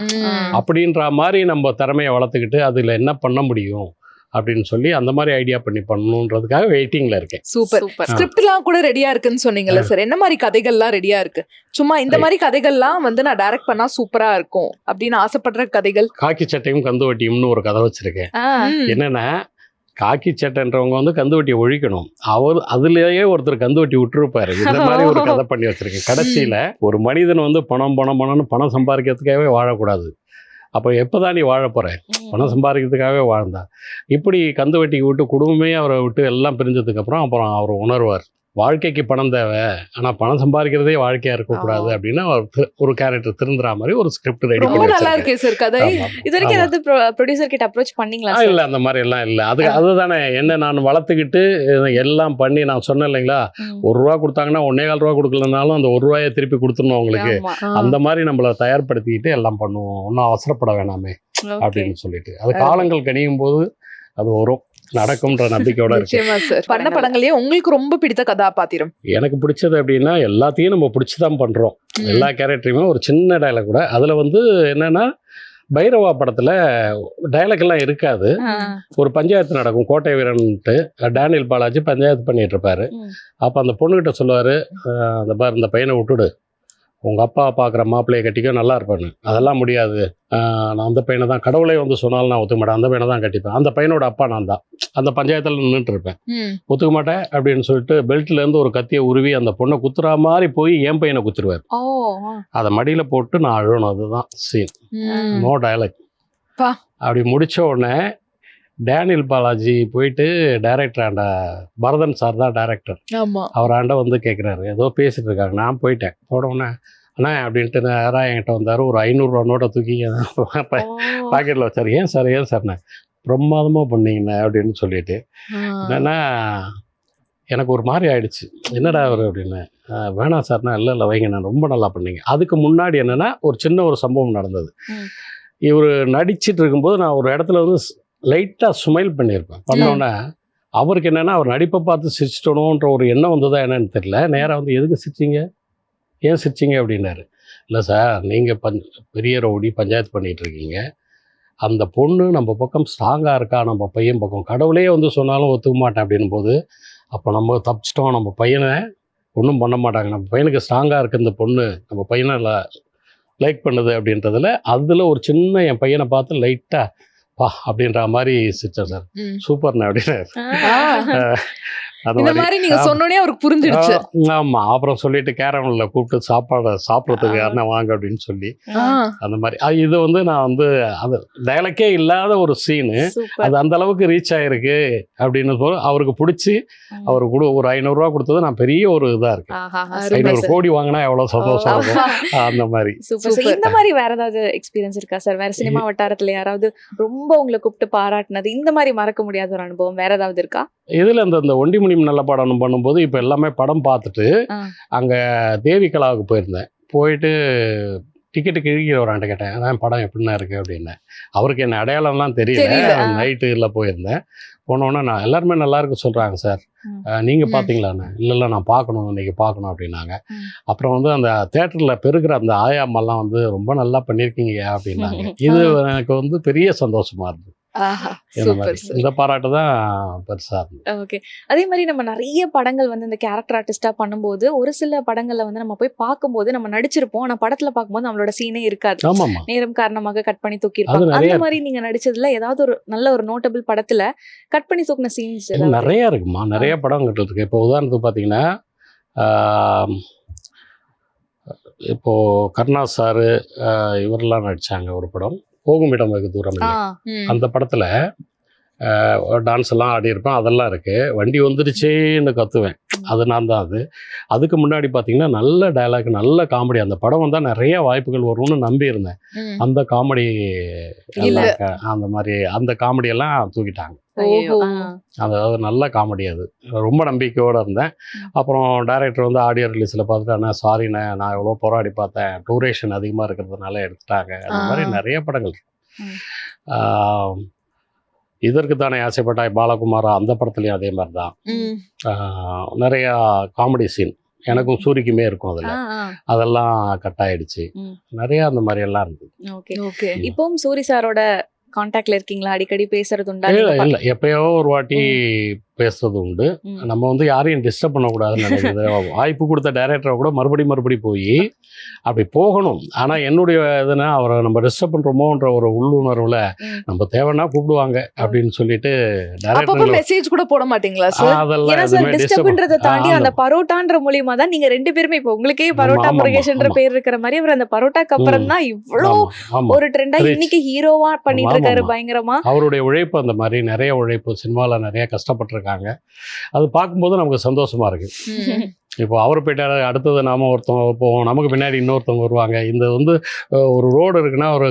Speaker 1: அப்படின்ற மாதிரி நம்ம திறமையை வளர்த்துக்கிட்டு அதில் என்ன பண்ண முடியும் அப்படின்னு சொல்லி அந்த மாதிரி ஐடியா பண்ணணுன்றதுக்காக வெயிட்டிங்ல இருக்கேன்.
Speaker 2: சூப்பர். ஸ்கிரிப்ட்லாம் கூட ரெடியா இருக்குன்னு சொன்னீங்கல்ல சார், என்ன மாதிரி கதைகள்லாம் ரெடியா இருக்கு? சும்மா இந்த மாதிரி கதைகள்லாம் வந்து நான் டைரக்ட் பண்ணா சூப்பரா இருக்கும் அப்படின்னு ஆசைப்படுற கதைகள்.
Speaker 1: காக்கி சட்டையும் கந்து வட்டியும்னு ஒரு கதை வச்சிருக்கேன். என்னன்னா காக்கி சட்டைன்றவங்க வந்து கந்து வட்டியை ஒழிக்கணும், அவர் அதுலயே ஒருத்தர் கந்து வட்டி விட்டுருப்பாரு. இந்த மாதிரி ஒரு கதை பண்ணி வச்சிருக்கேன். கடைசியில ஒரு மனிதன் வந்து பணம் சம்பாதிக்கிறதுக்காகவே வாழக்கூடாது. அப்போ எப்போதான் நீ வாழ போற, பணம் சம்பாதிக்கிறதுக்காகவே வாழ்ந்தா. இப்படி கந்து வட்டிக்கு விட்டு குடும்பமே அவரை விட்டு எல்லாம் பிரிஞ்சதுக்கு அப்புறம் அவர் உணர்வார், வாழ்க்கைக்கு பணம் தேவை, ஆனா பணம் சம்பாதிக்கிறதே வாழ்க்கையா இருக்கக்கூடாது அப்படின்னு ஒரு கேரக்டர் திருந்துற மாதிரி ஒரு ஸ்கிரிப்ட் ரெடி
Speaker 2: ரொம்ப நல்லா இருக்கே சார் கதை.
Speaker 3: இது வரைக்கும் ஏதாவது ப்ரொடியூசர் கிட்ட அப்ரோச் பண்ணீங்களா
Speaker 1: இல்ல அந்த மாதிரி எல்லாம் இல்ல. அதுதானே என்ன நான் வளர்த்துக்கிட்டு எல்லாம் பண்ணி நான் சொன்னேன் இல்லைங்களா, ₹1 கொடுத்தாங்கன்னா 1.25 ரூபா கொடுக்கலனாலும் அந்த ₹1 திருப்பி கொடுத்துடணும் அவங்களுக்கு. அந்த மாதிரி நம்மள தயார்படுத்திக்கிட்டு எல்லாம் பண்ணுவோம், ஒன்றும் அவசரப்பட வேணாமே அப்படின்னு சொல்லிட்டு அது காலங்கள் கணியும் போது அது வரும், நடக்கும்ன்ற நம்பிக்கையோட இருக்கு.
Speaker 2: பண்ண படங்கள்லயே உங்களுக்கு ரொம்ப பிடித்த கதாபாத்திரம்?
Speaker 1: எனக்கு பிடிச்சது அப்படின்னா எல்லாத்தையும் நம்ம பிடிச்சுதான் பண்றோம், எல்லா கேரக்டரையுமே. ஒரு சின்ன டைலாக் கூட அதுல வந்து என்னன்னா, பைரவா படத்துல டைலாக் எல்லாம் இருக்காது. ஒரு பஞ்சாயத்து நடக்கும், கோட்டை வீரன்ட்டு டேனியல் பாலாஜி பஞ்சாயத்து பண்ணிட்டு இருப்பாரு. அப்ப அந்த பொண்ணுகிட்ட சொல்லுவாரு, அந்த பாரு இந்த பையனை விட்டுடு, உங்க அப்பா பார்க்குற மாப்பிள்ளையை கட்டிக்க நல்லா இருப்பான்னு. அதெல்லாம் முடியாது, நான் அந்த பையனை தான், கடவுளே வந்து சொன்னாலும் நான் ஒத்துக்க மாட்டேன், அந்த பையனை தான் கட்டிப்பேன், அந்த பையனோட அப்பா நான் தான், அந்த பஞ்சாயத்தில் நின்றுட்டு இருப்பேன், ஒத்துக்க மாட்டேன் அப்படின்னு சொல்லிட்டு பெல்ட்ல இருந்து ஒரு கத்தியை உருவி அந்த பொண்ணை குத்துறா மாதிரி போய் என் பையனை குத்துருவார். அதை மடியில போட்டு நான் அழணும், அதுதான் சீன், நோ டயலாக். அப்படி முடிச்ச உடனே டேனியல் பாலாஜி போயிட்டு டைரக்டர் ஆண்ட, பரதன் சார் தான் டைரக்டர், அவர் ஆண்ட வந்து கேட்குறாரு, ஏதோ பேசிட்டு இருக்காங்க. நான் போயிட்டேன், போனவுடனே அண்ணா அப்படின்ட்டு நேராக என்கிட்ட வந்தார். ஒரு 500 ரூபா நோட்டை தூக்கி பாக்கெட்டில் வச்சார். ஏன் சார்ண்ணே பிரமாதமாக பண்ணீங்கண்ணே அப்படின்னு சொல்லிட்டு. என்னன்னா எனக்கு ஒரு மாதிரி ஆயிடுச்சு, என்னடா அவர் அப்படின்னு. வேணாம் சார்ண்ணா, இல்லை வைங்கண்ணா, ரொம்ப நல்லா பண்ணீங்க. அதுக்கு முன்னாடி என்னன்னா ஒரு சின்ன ஒரு சம்பவம் நடந்தது. இவர் நடிச்சிட்டு இருக்கும்போது நான் ஒரு இடத்துல வந்து லைட்டாக ஸ்மைல் பண்ணியிருப்பேன். பண்ணோன்னே அவருக்கு என்னென்னா, அவர் நடிப்பை பார்த்து சிரிச்சிட்டணுன்ற ஒரு எண்ணம் வந்ததா என்னன்னு தெரியல. நேராக வந்து எதுக்கு சிரிச்சிங்க, ஏன் சிரிச்சிங்க அப்படின்னாரு. இல்லை சார், நீங்கள் பெரிய ரவுடி பஞ்சாயத்து பண்ணிகிட்டு இருக்கீங்க, அந்த பொண்ணு நம்ம பக்கம் ஸ்ட்ராங்காக இருக்கா, நம்ம பையன் பக்கம், கடவுளே வந்து சொன்னாலும் ஒத்துக்க மாட்டேன் அப்படின்னும் போது, அப்போ நம்ம தப்பிச்சிட்டோம், நம்ம பையனை ஒன்றும் பண்ண மாட்டாங்க, நம்ம பையனுக்கு ஸ்ட்ராங்காக இருக்குது இந்த பொண்ணு, நம்ம பையனை லைக் பண்ணுது அப்படின்றதுல அதில் ஒரு சின்ன என் பையனை பார்த்து லைட்டாக பா அப்படின்ற மாதிரி சிரிச்சேன் சார். சூப்பர்ண்ணே அப்படின்னு.
Speaker 2: இந்த மாதிரி நீங்க சொன்னோனே அவருக்கு புரிஞ்சிடுச்சு.
Speaker 1: ஆமா, அப்புறம் சொல்லிட்டு கேரவன்ல கூப்பிட்டு சாப்பிட்றதுக்கு யாருன்னா வாங்க அப்படின்னு சொல்லி அந்த மாதிரி. இது வந்து நான் வந்து அது டைலாக்கே இல்லாத ஒரு சீனு, அது அந்த அளவுக்கு ரீச் ஆயிருக்கு அப்படின்னு சொல்லி அவருக்கு பிடிச்சி அவரு கூட ஒரு 500 ரூபா கொடுத்தது நான் பெரிய ஒரு இதா இருக்கு. 500 கோடி வாங்கினா எவ்வளவு சந்தோஷம் இருக்கும் அந்த மாதிரி.
Speaker 3: இந்த மாதிரி வேற ஏதாவது எக்ஸ்பீரியன்ஸ் இருக்கா சார்? வேற சினிமா வட்டாரத்துல யாராவது ரொம்ப உங்களை கூப்பிட்டு பாராட்டினது, இந்த மாதிரி மறக்க முடியாத ஒரு அனுபவம் வேற ஏதாவது இருக்கா?
Speaker 1: இதுல இந்த ஒண்டிமுனி நல்ல படம் பண்ணும்போது இப்போ எல்லாமே படம் பார்த்துட்டு அங்கே தேவி கலாவுக்கு போயிருந்தேன். போயிட்டு டிக்கெட்டு கிழிக்கிறவரான்ட்டு கேட்டேன், அதான் படம் எப்படின்னா இருக்குது அப்படின்னு. அவருக்கு என்ன அடையாளம்லாம் தெரியல. நைட்டில் போயிருந்தேன். போனோன்னே நான் எல்லாருமே நல்லா இருக்கு சொல்கிறாங்க சார், நீங்கள் பார்த்தீங்களாண்ணே? இல்லை நான் பார்க்கணும், இன்றைக்கி பார்க்கணும் அப்படின்னாங்க. அப்புறம் வந்து அந்த தேட்டரில் பெருகிற அந்த ஆயாமெல்லாம் வந்து ரொம்ப நல்லா பண்ணியிருக்கீங்க அப்படின்னாங்க. இது எனக்கு வந்து பெரிய சந்தோஷமாக இருந்தது. இந்த பாராட்டு தான் பெருசா இருந்தது.
Speaker 3: ஓகே, அதே மாதிரி நம்ம நிறைய படங்கள் வந்து இந்த கேரக்டர் ஆர்டிஸ்டா பண்ணும்போது ஒரு சில படங்கள்ல வந்து நம்ம போய் பார்க்கும்போது நம்ம நடிச்சிருப்போம், ஆனா படத்துல பார்க்கும்போது நம்மளோட சீனே இருக்காது, நேரம் காரணமாக கட் பண்ணி தூக்கிருப்பாங்க. அந்த மாதிரி நீங்க நடிச்சதுல ஏதாவது ஒரு நல்ல ஒரு நோட்டபிள் படத்துல கட் பண்ணி தூக்கின சீன்ஸ்
Speaker 1: நிறைய இருக்குமா? நிறைய படம் இருக்கு. இப்போ உதாரணத்துக்கு பாத்தீங்கன்னா, இப்போ கருணா சாரு இவரெல்லாம் நடிச்சாங்க ஒரு படம், போகும் இடம் வெகு தூரம். அந்த படத்துல டான்ஸ் எல்லாம் ஆடி இருப்பேன், அதெல்லாம் இருக்கு. வண்டி வந்துருச்சேன்னு கத்துவேன், அது நான் தான். அதுக்கு முன்னாடி பார்த்தீங்கன்னா நல்ல டயலாக், நல்ல காமெடி. அந்த படம் வந்தால் நிறைய வாய்ப்புகள் வரும்னு நம்பி இருந்தேன். அந்த காமெடி அந்த மாதிரி அந்த காமெடியெல்லாம் தூக்கிட்டாங்க. அதாவது நல்ல காமெடி, அது ரொம்ப நம்பிக்கையோடு இருந்தேன். அப்புறம் டைரக்டர் வந்து ஆடியோ ரிலீஸில் பார்த்துட்டு, அண்ணா சாரிண்ணே, நான் எவ்வளோ போராடி பார்த்தேன், டூரேஷன் அதிகமாக இருக்கிறதுனால எடுத்துட்டாங்க. அந்த மாதிரி நிறைய படங்கள். இதற்கு தானே ஆசைப்பட்டாய் பாலகுமாரா, அந்த படத்துலையும் அதே மாதிரி தான் நிறையா காமெடி சீன் எனக்கும் சூரிக்குமே இருக்கும். அதெல்லாம் கட் ஆயிடுச்சு. நிறைய அந்த மாதிரி எல்லாம் இருந்தது.
Speaker 3: இப்பவும் சூரி சாரோட கான்டாக்ட்ல இருக்கீங்களா? அடிக்கடி பேசுறது உண்டா?
Speaker 1: இல்ல, எப்பயோ ஒரு வாட்டி பேசுறது உண்டு. நம்ம வந்து யாரையும் டிஸ்டர்ப் பண்ணக்கூடாதுன்னு நினைக்கிறது. வாய்ப்பு கொடுத்த டைரக்டரை கூட மறுபடி போய் அப்படி போகணும். ஆனா என்னுடைய இதுனா, அவரை நம்ம டிஸ்டர்ப் பண்றோமோன்ற ஒரு உள்ளுணர்வுல நம்ம தேவைன்னா கூப்பிடுவாங்க அப்படின்னு சொல்லிட்டு
Speaker 2: மெசேஜ் கூட போட மாட்டீங்களா சார்?
Speaker 3: அதெல்லாம் டிஸ்டர்ப் பண்றதை தாண்டி அந்த பரோட்டான்ற மூலியமா தான் நீங்க 2 பேருமே இப்போ உங்களுக்கே பரோட்டா முருகேஷன்ற பேர் இருக்கிற மாதிரி அவர் அந்த பரோட்டாக்கு அப்புறம் தான் இவ்வளோ ஒரு ட்ரெண்டா இன்னைக்கு ஹீரோவா பண்ணிட்டு இருக்காரு பயங்கரமா.
Speaker 1: அவருடைய உழைப்பு அந்த மாதிரி நிறைய உழைப்பு, சினிமால நிறைய கஷ்டப்பட்டிருக்காரு. இருக்காங்க. அது பார்க்கும்போது நமக்கு சந்தோஷமாக இருக்குது. இப்போ அவர் போயிட்டாரு, அடுத்தது நாம ஒருத்தவங்க போவோம், நமக்கு பின்னாடி இன்னொருத்தவங்க வருவாங்க. இந்த வந்து ஒரு ரோடு இருக்குன்னா ஒரு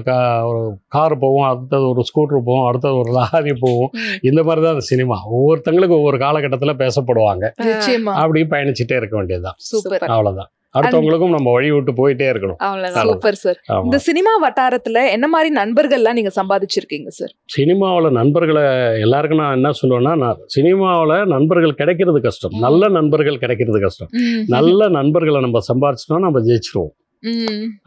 Speaker 1: கார் போவோம், அடுத்தது ஒரு ஸ்கூட்டர் போவோம், அடுத்தது ஒரு லாரி போவோம். இந்த மாதிரி தான் அந்த சினிமா ஒவ்வொருத்தங்களுக்கு ஒவ்வொரு காலகட்டத்தில் பேசப்படுவாங்க.
Speaker 2: நிச்சயமா.
Speaker 1: அப்படி பயணிச்சுட்டே இருக்க வேண்டியதுதான்.
Speaker 2: சூப்பர்.
Speaker 1: அவ்வளோதான். அடுத்தவங்களுக்கும் நம்ம வழி விட்டு போயிட்டே இருக்கணும்.
Speaker 3: அவ்வளவுதான்.
Speaker 2: Super sir. இந்த சினிமா வட்டாரத்துல என்ன மாதிரி நண்பர்கள்லாம் நீங்க சம்பாதிச்சிருக்கீங்க சார்?
Speaker 1: சினிமாவில் நண்பர்களை எல்லாருக்கும் நான் என்ன சொல்லுவேன்னா, நான் சினிமாவில் நண்பர்கள் கிடைக்கிறது கஷ்டம், நல்ல நண்பர்கள் கிடைக்கிறது கஷ்டம். நல்ல நண்பர்களை நம்ம சம்பாதிச்சிட்டோம்னா நம்ம ஜெயிச்சிருவோம்.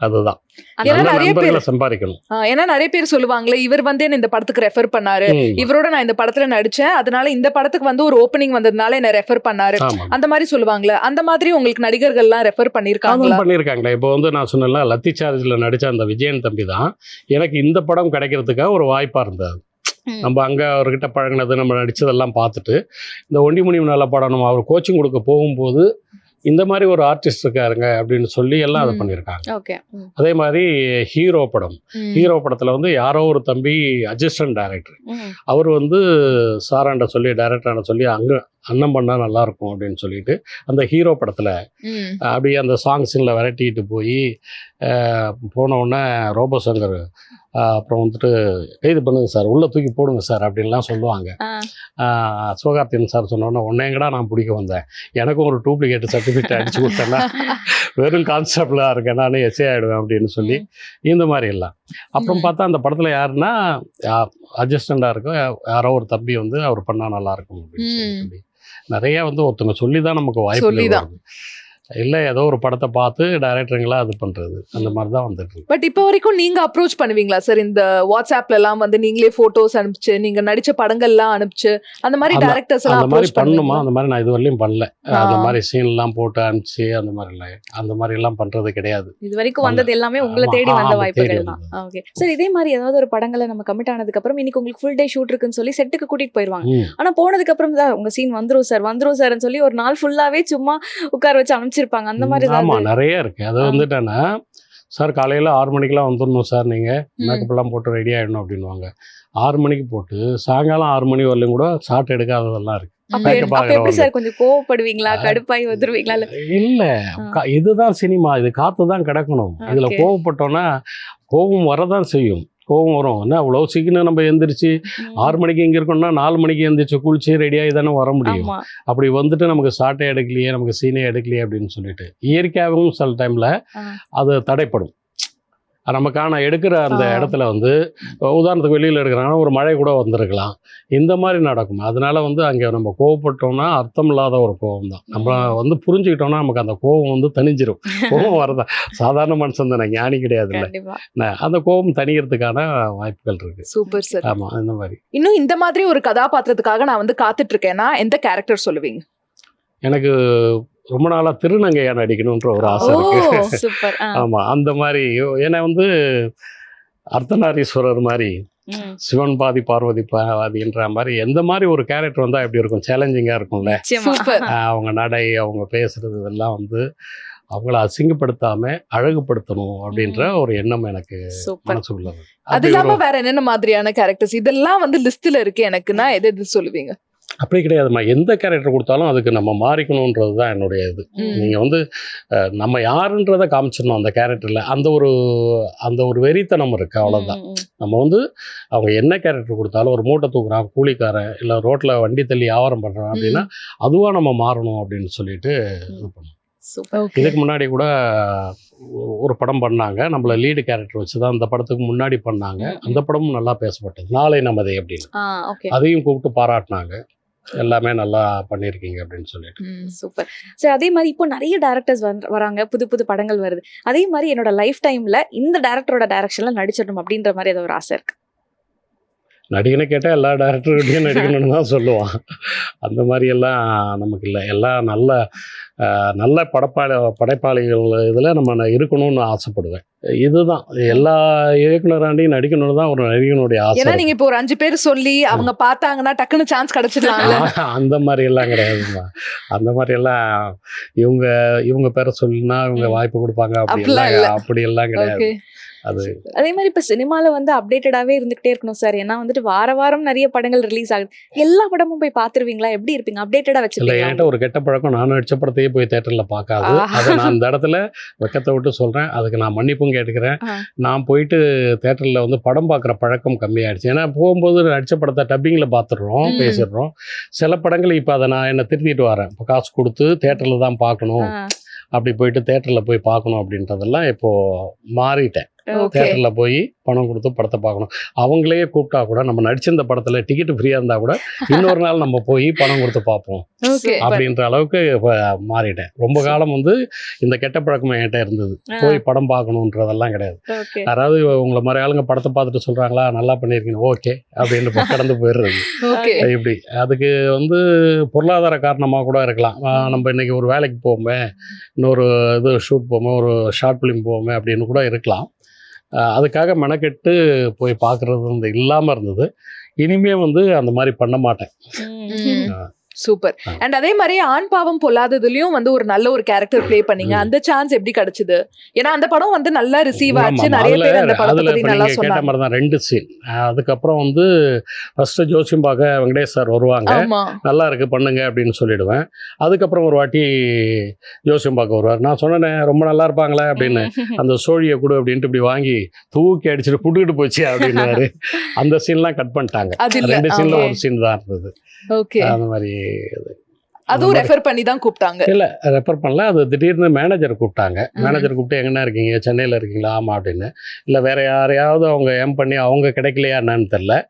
Speaker 1: அதுதான் நல்ல நண்பர்களை சம்பாதிக்கணும்.
Speaker 2: ஏன்னா நிறைய பேர் சொல்லுவாங்களே, இவர் வந்து என்ன இந்த படத்துக்கு ரெஃபர் பண்ணாரு, இவரோட நான் இந்த படத்துல நடிச்சேன், அதனால இந்த படத்துக்கு வந்து ஒரு ஓப்பனிங் வந்ததுனால என்ன ரெஃபர் பண்ணாரு, அந்த மாதிரி சொல்லுவாங்களே. அந்த மாதிரி உங்களுக்கு நடிகர்கள்லாம் ரெஃபர் பண்ணிருக்காங்களா?
Speaker 1: இப்போ வந்து நான் சொன்னேன்ல, லத்தி சார்ஜ்ல நடிச்ச அந்த விஜயன் தம்பி தான் எனக்கு இந்த படம் கிடைக்கிறதுக்காக ஒரு வாய்ப்பா இருந்தது. நம்ம அங்கே அவர்கிட்ட பழகினது, நம்ம நடிச்சதெல்லாம் பார்த்துட்டு இந்த ஒண்டி முனியும் நல்ல படம் நம்ம அவர் கோச்சிங் கொடுக்க போகும்போது இந்த மாதிரி ஒரு ஆர்டிஸ்ட் இருக்காருங்க அப்படின்னு சொல்லி எல்லாம் அதை பண்ணியிருக்காங்க. அதே மாதிரி ஹீரோ படத்தில் வந்து யாரோ ஒரு தம்பி அசிஸ்டன்ட் டைரக்டர், அவர் வந்து சாராண்ட சொல்லி டைரக்டரான சொல்லி அங்கே அண்ணன் பண்ணால் நல்லாயிருக்கும் அப்படின்னு சொல்லிட்டு அந்த ஹீரோ படத்தில் அப்படியே அந்த சாங்ஸுங்களை விரட்டிட்டு போய் போன உடனே ரோபோ சங்கர் அப்புறம் வந்துட்டு கைது பண்ணுங்க சார், உள்ளே தூக்கி போடுங்க சார் அப்படின்லாம் சொல்லுவாங்க. சிவகார்த்தியன் சார் சொன்னோன்னே உன்னையங்கடா நான் பிடிக்க வந்தேன், எனக்கும் ஒரு டூப்ளிகேட் சர்டிஃபிகேட் அடிச்சு கொடுத்தேன்னா வெறும் கான்செப்டாக இருக்கேன், நானே எஸ்ஏ ஆகிடுவேன் அப்படின்னு சொல்லி இந்த மாதிரி எல்லாம். அப்புறம் பார்த்தா அந்த படத்தில் யாருன்னா அட்ஜஸ்டண்டாக இருக்கும் யாரோ ஒரு தம்பி வந்து அவர் பண்ணால் நல்லாயிருக்கும் அப்படின்னு சொல்லி நிறைய வந்து ஒருத்தவங்க சொல்லி தான் நமக்கு வாய்ப்பு இல்லை, ஏதோ ஒரு படத்தை பார்த்து டைரக்டருங்களா அது பண்றது, அந்த மாதிரி தான் வந்துட்டு.
Speaker 2: பட் இப்போ வரைக்கும் நீங்க அப்ரோச் பண்ணுவீங்களா சார்? இந்த வாட்ஸ்அப்ல எல்லாம் வந்து நீங்களே போட்டோஸ் அனுப்பிச்சு, நீங்க நடிச்ச படங்கள்லாம் அனுப்பிச்சு, அந்த மாதிரி டைரக்டர்ஸ் எல்லாம்
Speaker 1: அப்ரோச் பண்ணுமா? அந்த மாதிரி நான் இது வரையும் பண்ணல. அந்த மாதிரி சீன் எல்லாம் போட்டு அனுப்பிச்சு அந்த மாதிரி எல்லாம் பண்றது கிடையாது.
Speaker 3: இது வரைக்கும் வந்தது எல்லாமே உங்களை தேடி வந்த வாய்ப்புகள் தான். ஓகே சார், இதே மாதிரி ஏதாவது ஒரு படங்களை நம்ம கமிட் ஆனதுக்கு அப்புறம் இன்னைக்கு உங்களுக்கு ஃபுல் டே ஷூட் இருக்குன்னு சொல்லி செட்டுக்கு கூட்டிட்டு போயிருவாங்க. ஆனா போனதுக்கு அப்புறம் தான் உங்க சீன் வந்துரும் சார்னு சொல்லி ஒரு நாள் ஃபுல்லாவே சும்மா உட்கார வச்சு அனுப்பிச்சிருப்பாங்க. அந்த மாதிரி
Speaker 1: நிறைய இருக்கு. அது வந்துட்டேன்னா சார் காலையில 6 மணிக்கெல்லாம் வந்துடணும் சார், நீங்க மேக்கப் எல்லாம் போட்டு ரெடி ஆயிடணும் அப்படின்வாங்க. 6 மணிக்கு போட்டு சாயங்காலம் 6 மணி வரலையும் கூட ஷார்ட் எடுக்காததெல்லாம் இருக்கு.
Speaker 3: கொஞ்சம் கோவப்படுவீங்களா, கடுப்பாய் வந்துருவீங்களா?
Speaker 1: இல்ல, இதுதான் சினிமா, இது காத்துதான் கிடக்கணும். இதுல கோவப்பட்டோம்னா கோபம் வரதான் செய்யும். கோவம் வரும். என்ன அவ்வளோ சீக்கிரம் நம்ம எந்திரிச்சு 6 மணிக்கு இங்கே இருக்கணும்னா 4 மணிக்கு எந்திரிச்சு குளிச்சு ரெடியாகி தானே வர முடியும். அப்படி வந்துட்டு நமக்கு ஷார்ட்டே எடுக்கலையே, நமக்கு சீனே எடுக்கலையே அப்படின்னு சொல்லிட்டு இயற்கையாகவும் சில டைமில் அது தடைப்படும். நமக்கான எடுக்கிற அந்த இடத்துல வந்து உதாரணத்துக்கு வெளியில் எடுக்கிறாங்கன்னா ஒரு மழை கூட வந்திருக்கலாம், இந்த மாதிரி நடக்கும். அதனால வந்து அங்கே நம்ம கோவப்பட்டோம்னா அர்த்தம் இல்லாத ஒரு கோபம் தான். நம்ம வந்து புரிஞ்சுக்கிட்டோம்னா நமக்கு அந்த கோபம் வந்து தணிஞ்சிரும். கோபம் வரதான் சாதாரண மனுஷன் தானே, ஞானி கிடையாது இல்லை. அந்த கோபம் தணிகிறதுக்கான வாய்ப்புகள் இருக்கு.
Speaker 2: Super sir.
Speaker 1: ஆமா, இந்த மாதிரி
Speaker 2: இன்னும் இந்த மாதிரி ஒரு கதாபாத்திரத்துக்காக நான் வந்து காத்துட்டு இருக்கேன்னா எந்த கேரக்டர் சொல்லுவீங்க?
Speaker 1: எனக்கு ரொம்ப நாளா திருநங்கையா நடிக்கணும்ன்ற ஒரு ஆசை இருக்கு. ஆமா, அந்த மாதிரி. ஏன்னா வந்து அர்த்தநாரீஸ்வரர் மாதிரி, சிவன் பாதி பார்வதி பாதின்ற மாதிரி எந்த மாதிரி ஒரு கேரக்டர் வந்தா எப்படி இருக்கும், சேலஞ்சிங்கா இருக்கும்ல. அவங்க நடை, அவங்க பேசுறது இதெல்லாம் வந்து அவங்கள அசிங்கப்படுத்தாம அழகுபடுத்தணும் அப்படின்ற ஒரு எண்ணம் எனக்கு மனசுக்குள்ள.
Speaker 2: அது இல்லாம வேற என்னென்ன மாதிரியான கேரக்டர்ஸ் இதெல்லாம் வந்து லிஸ்ட்ல இருக்கு எனக்குன்னா எது சொல்லுவீங்க?
Speaker 1: அப்படி கிடையாதுமா, எந்த கேரக்டர் கொடுத்தாலும் அதுக்கு நம்ம மாறிக்கணுன்றது தான் என்னுடைய இது. நீங்கள் வந்து நம்ம யாருன்றதை காமிச்சிடணும் அந்த கேரக்டரில். அந்த ஒரு வெறித்தனம் இருக்குது, அவ்வளோதான். நம்ம வந்து அவங்க என்ன கேரக்டர் கொடுத்தாலும், ஒரு மூட்டை தூக்குறான், கூலிக்காரன், இல்லை ரோட்டில் வண்டி தள்ளி வியாபாரம் பண்ணுறான் அப்படின்னா அதுவாக நம்ம மாறணும் அப்படின்னு சொல்லிட்டு இது பண்ணுவோம். இதுக்கு முன்னாடி கூட ஒரு படம் பண்ணாங்க, நம்மள லீடு கேரக்டர் வச்சு தான் அந்த படத்துக்கு முன்னாடி பண்ணாங்க. அந்த படமும் நல்லா பேசப்பட்டது, நாளை நமதே அப்படின்னு. அதையும் கூப்பிட்டு பாராட்டினாங்க, எல்லாமே நல்லா பண்ணியிருக்கீங்க அப்படின்னு சொல்லிட்டு.
Speaker 3: Super sir. அதே மாதிரி இப்போ நிறைய டேரக்டர்ஸ் வராங்க, புது படங்கள் வருது. அதே மாதிரி என்னோட லைஃப் டைம்ல இந்த டேரக்டரோட டைரக்ஷன்ல நடிச்சிடணும் அப்படின்ற மாதிரி ஏதோ ஒரு ஆசை இருக்கு?
Speaker 1: நடிகனை கேட்டால் எல்லா டேரக்டர்கிட்டையும் நடிக்கணும்னு தான் சொல்லுவான். அந்த மாதிரியெல்லாம் நமக்கு இல்லை. எல்லாம் நல்ல படைப்பாளிகள் இதில் நம்ம இருக்கணும்னு ஆசைப்படுவேன். இதுதான் எல்லா இயக்குனராண்டையும் நடிக்கணும்னு தான் ஒரு நடிகனுடைய ஆசை.
Speaker 2: ஏன்னா நீங்க இப்போ ஒரு 5 பேர் சொல்லி அவங்க பார்த்தாங்கன்னா டக்குன்னு சான்ஸ் கிடைச்சிடலாம்.
Speaker 1: அந்த மாதிரி எல்லாம் கிடையாதுமா. அந்த மாதிரி எல்லாம் இவங்க பேரை சொல்லினா இவங்க வாய்ப்பு கொடுப்பாங்க அப்படியெல்லாம் கிடையாது. அது
Speaker 3: அதே மாதிரி இப்ப சினிமால வந்து அப்டேட்டடாவே இருந்துகிட்டே இருக்கணும் சார். ஏன்னா வந்துட்டு வாரம் நிறைய படங்கள் ரிலீஸ் ஆகுது. எல்லா படமும் போய் பாத்துருவீங்களா? எப்படி இருப்பீங்க? அப்டேட்டடா
Speaker 1: இல்லை,
Speaker 3: வச்சிருக்கீங்க?
Speaker 1: என்கிட்ட ஒரு கெட்ட பழக்கம், நான் நடிச்ச படத்தையே போய் தேட்டரில் பார்க்காது. அதை நான் இந்த இடத்துல வெக்கத்தை விட்டு சொல்கிறேன். அதுக்கு நான் மன்னிப்பும் கேட்டுக்கிறேன். நான் போயிட்டு தேட்டரில் வந்து படம் பார்க்குற பழக்கம் கம்மியாயிடுச்சு. ஏன்னா போகும்போது நடித்த படத்தை டப்பிங்கில் பார்த்துடுறோம், பேசிடுறோம். சில படங்கள் இப்போ அதை நான் என்னை திருத்திட்டு வரேன். இப்போ காசு கொடுத்து தேட்டரில் தான் பார்க்கணும், அப்படி போயிட்டு தேட்டரில் போய் பார்க்கணும் அப்படின்றதெல்லாம் இப்போது மாறிட்டேன். தேட்டரில் போய் பணம் கொடுத்து படத்தை பார்க்கணும். அவங்களே கூப்பிட்டா கூட நம்ம நடிச்சிருந்த படத்தில் டிக்கெட்டு ஃப்ரீயாக இருந்தால் கூட இன்னொரு நாள் நம்ம போய் பணம் கொடுத்து பார்ப்போம் அப்படின்ற அளவுக்கு இப்போ மாறிட்டேன். ரொம்ப காலம் வந்து இந்த கெட்ட பழக்கம் என்கிட்ட இருந்தது. போய் படம் பார்க்கணுன்றதெல்லாம் கிடையாது. யாராவது உங்களை மாதிரி ஆளுங்க படத்தை பார்த்துட்டு சொல்கிறாங்களா நல்லா பண்ணியிருக்கீங்க ஓகே அப்படின்னு கடந்து போயிடுறது. இப்படி அதுக்கு வந்து பொருளாதார காரணமாக கூட இருக்கலாம். நம்ம இன்றைக்கி ஒரு வேலைக்கு போவோமே, இன்னொரு இது ஷூட் போவோமே, ஒரு ஷார்ட் ஃபிலிம் போவோமே அப்படின்னு கூட இருக்கலாம். அதுக்காக மெனக்கெட்டு போய் பார்க்குறது இல்லாமல் இருந்தது. இனிமே வந்து அந்த மாதிரி பண்ண மாட்டேன்.
Speaker 2: சூப்பர். அண்ட் அதே மாதிரி ஆண் பாவம் பொல்லாததுலயும் வந்து ஒரு நல்ல ஒரு கேரக்டர் ப்ளே பண்ணீங்க. அந்த சான்ஸ் எப்படி கிடைச்சது? ஏன்னா அந்த படம் வந்து நல்லா ரிசீவ் ஆச்சு, நிறைய பேர் அந்த படத்தை பத்தி நல்லா சொன்னாங்க. கேட்ட மாதிரி தான் 2 சீன். அதுக்கப்புறம் வந்து ஃபர்ஸ்ட் ஜோசியம் பார்க்க வெங்கடேஷ் சார் வருவாங்க, நல்லா இருக்கு பண்ணுங்க அப்படின்னு சொல்லிடுவேன். அதுக்கப்புறம் ஒரு வாட்டி ஜோசியம் பார்க்க வருவார். நான் சொன்னேன் ரொம்ப நல்லா இருப்பாங்களே அப்படின்னு, அந்த சோழியை கொடு அப்படின்ட்டு இப்படி வாங்கி தூக்கி அடிச்சுட்டு புட்டுக்கிட்டு போச்சு அப்படின்னாரு. அந்த சீன்லாம் கட் பண்ணிட்டாங்க. 2 சீன்ல ஒரு சீன் தான் இருந்தது. அந்த மாதிரி அதுவும் ரெஃபர் பண்ணி தான் கூப்பிட்டாங்க.
Speaker 1: இல்ல ரெஃபர் பண்ணல, அது திடீர்னு மேனேஜர் கூப்பிட்டாங்க. மேனேஜர் கூப்பிட்டு எங்கன்னா இருக்கீங்க, சென்னையில் இருக்கீங்களா? ஆமா அப்படின்னு. இல்லை வேற யாரையாவது அவங்க பண்ணி அவங்க கிடைக்கலையா என்னன்னு தெரில.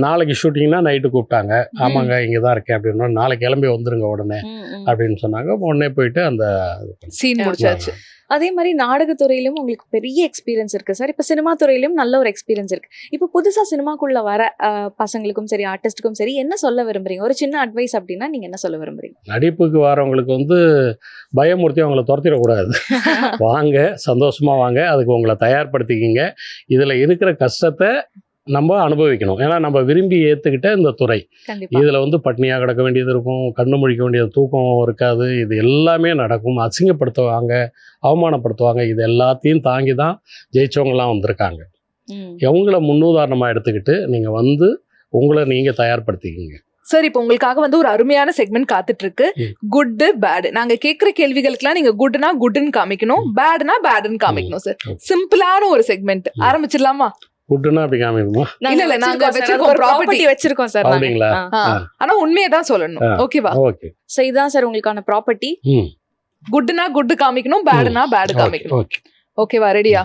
Speaker 1: நாளைக்கு ஷூட்டிங்னா நைட்டு கூப்பிட்டாங்க. ஆமாங்க இங்கே தான் இருக்கேன் அப்படின்னா, நாளைக்கு கிளம்பி வந்துருங்க உடனே அப்படின்னு சொன்னாங்க. உடனே போயிட்டு அந்த
Speaker 2: சீன் முடிச்சாச்சு.
Speaker 3: அதே மாதிரி நாடகத்துறையிலும் உங்களுக்கு பெரிய எக்ஸ்பீரியன்ஸ் இருக்கு சார். இப்போ சினிமா துறையிலும் நல்ல ஒரு எக்ஸ்பீரியன்ஸ் இருக்கு. இப்போ புதுசா சினிமாக்குள்ள வர பசங்களுக்கும் சரி ஆர்டிஸ்டுக்கும் சரி என்ன சொல்ல விரும்புறீங்க? ஒரு சின்ன அட்வைஸ் அப்படின்னா நீங்க என்ன சொல்ல விரும்புறீங்க?
Speaker 1: நடிப்புக்கு வரவங்களுக்கு வந்து பயமுறுத்தி அவங்கள துரத்திடக்கூடாது. வாங்க, சந்தோஷமா வாங்க, அதுக்கு உங்களை தயார்படுத்திக்கிங்க. இதுல இருக்கிற கஷ்டத்தை நம்ம அனுபவிக்கணும். ஏன்னா நம்ம விரும்பி ஏற்றுக்கிட்ட இந்த துறை. இதில் வந்து பட்னியாக கிடக்க வேண்டியது இருக்கும், கண்ணு முழிக்க வேண்டியது, தூக்கம் இருக்காது, இது எல்லாமே நடக்கும். அசிங்கப்படுத்துவாங்க, அவமானப்படுத்துவாங்க. இது எல்லாத்தையும் தாங்கி தான் ஜெயிச்சவங்கலாம் வந்திருக்காங்க. எவங்கள முன்னுதாரணமாக எடுத்துக்கிட்டு நீங்கள் வந்து உங்களை நீங்கள் தயார்படுத்திக்கிங்க.
Speaker 2: சார் இப்போ உங்களுக்காக வந்து ஒரு அருமையான செக்மெண்ட் காத்துட்டு இருக்கு. Good bad. நாங்க கேட்கிற கேள்விகளுக்கெல்லாம் நீங்க குட்னா குட்னு காமிக்கணும், பேட்னா பேட்னு காமிக்கணும் சார். சிம்பிளான ஒரு செக்மெண்ட் ஆரம்பிச்சிடலாமா?
Speaker 1: குட்னா அப்படி காமிக்கணுமா?
Speaker 2: இல்ல நாங்க வச்சிருக்கோம், ப்ராப்பர்ட்டி
Speaker 3: வச்சிருக்கோம் சார்.
Speaker 1: அப்படிங்களா?
Speaker 2: ஆனா உண்மையை தான் சொல்லணும். ஓகேவா?
Speaker 1: ஓகே.
Speaker 3: சோ இதான் சார் உங்களுக்கான ப்ராப்பர்ட்டி.
Speaker 2: குட்னா குட் காமிக்கணும், பேட்னா பேட் காமிக்கணும். ஓகேவா? ரெடியா?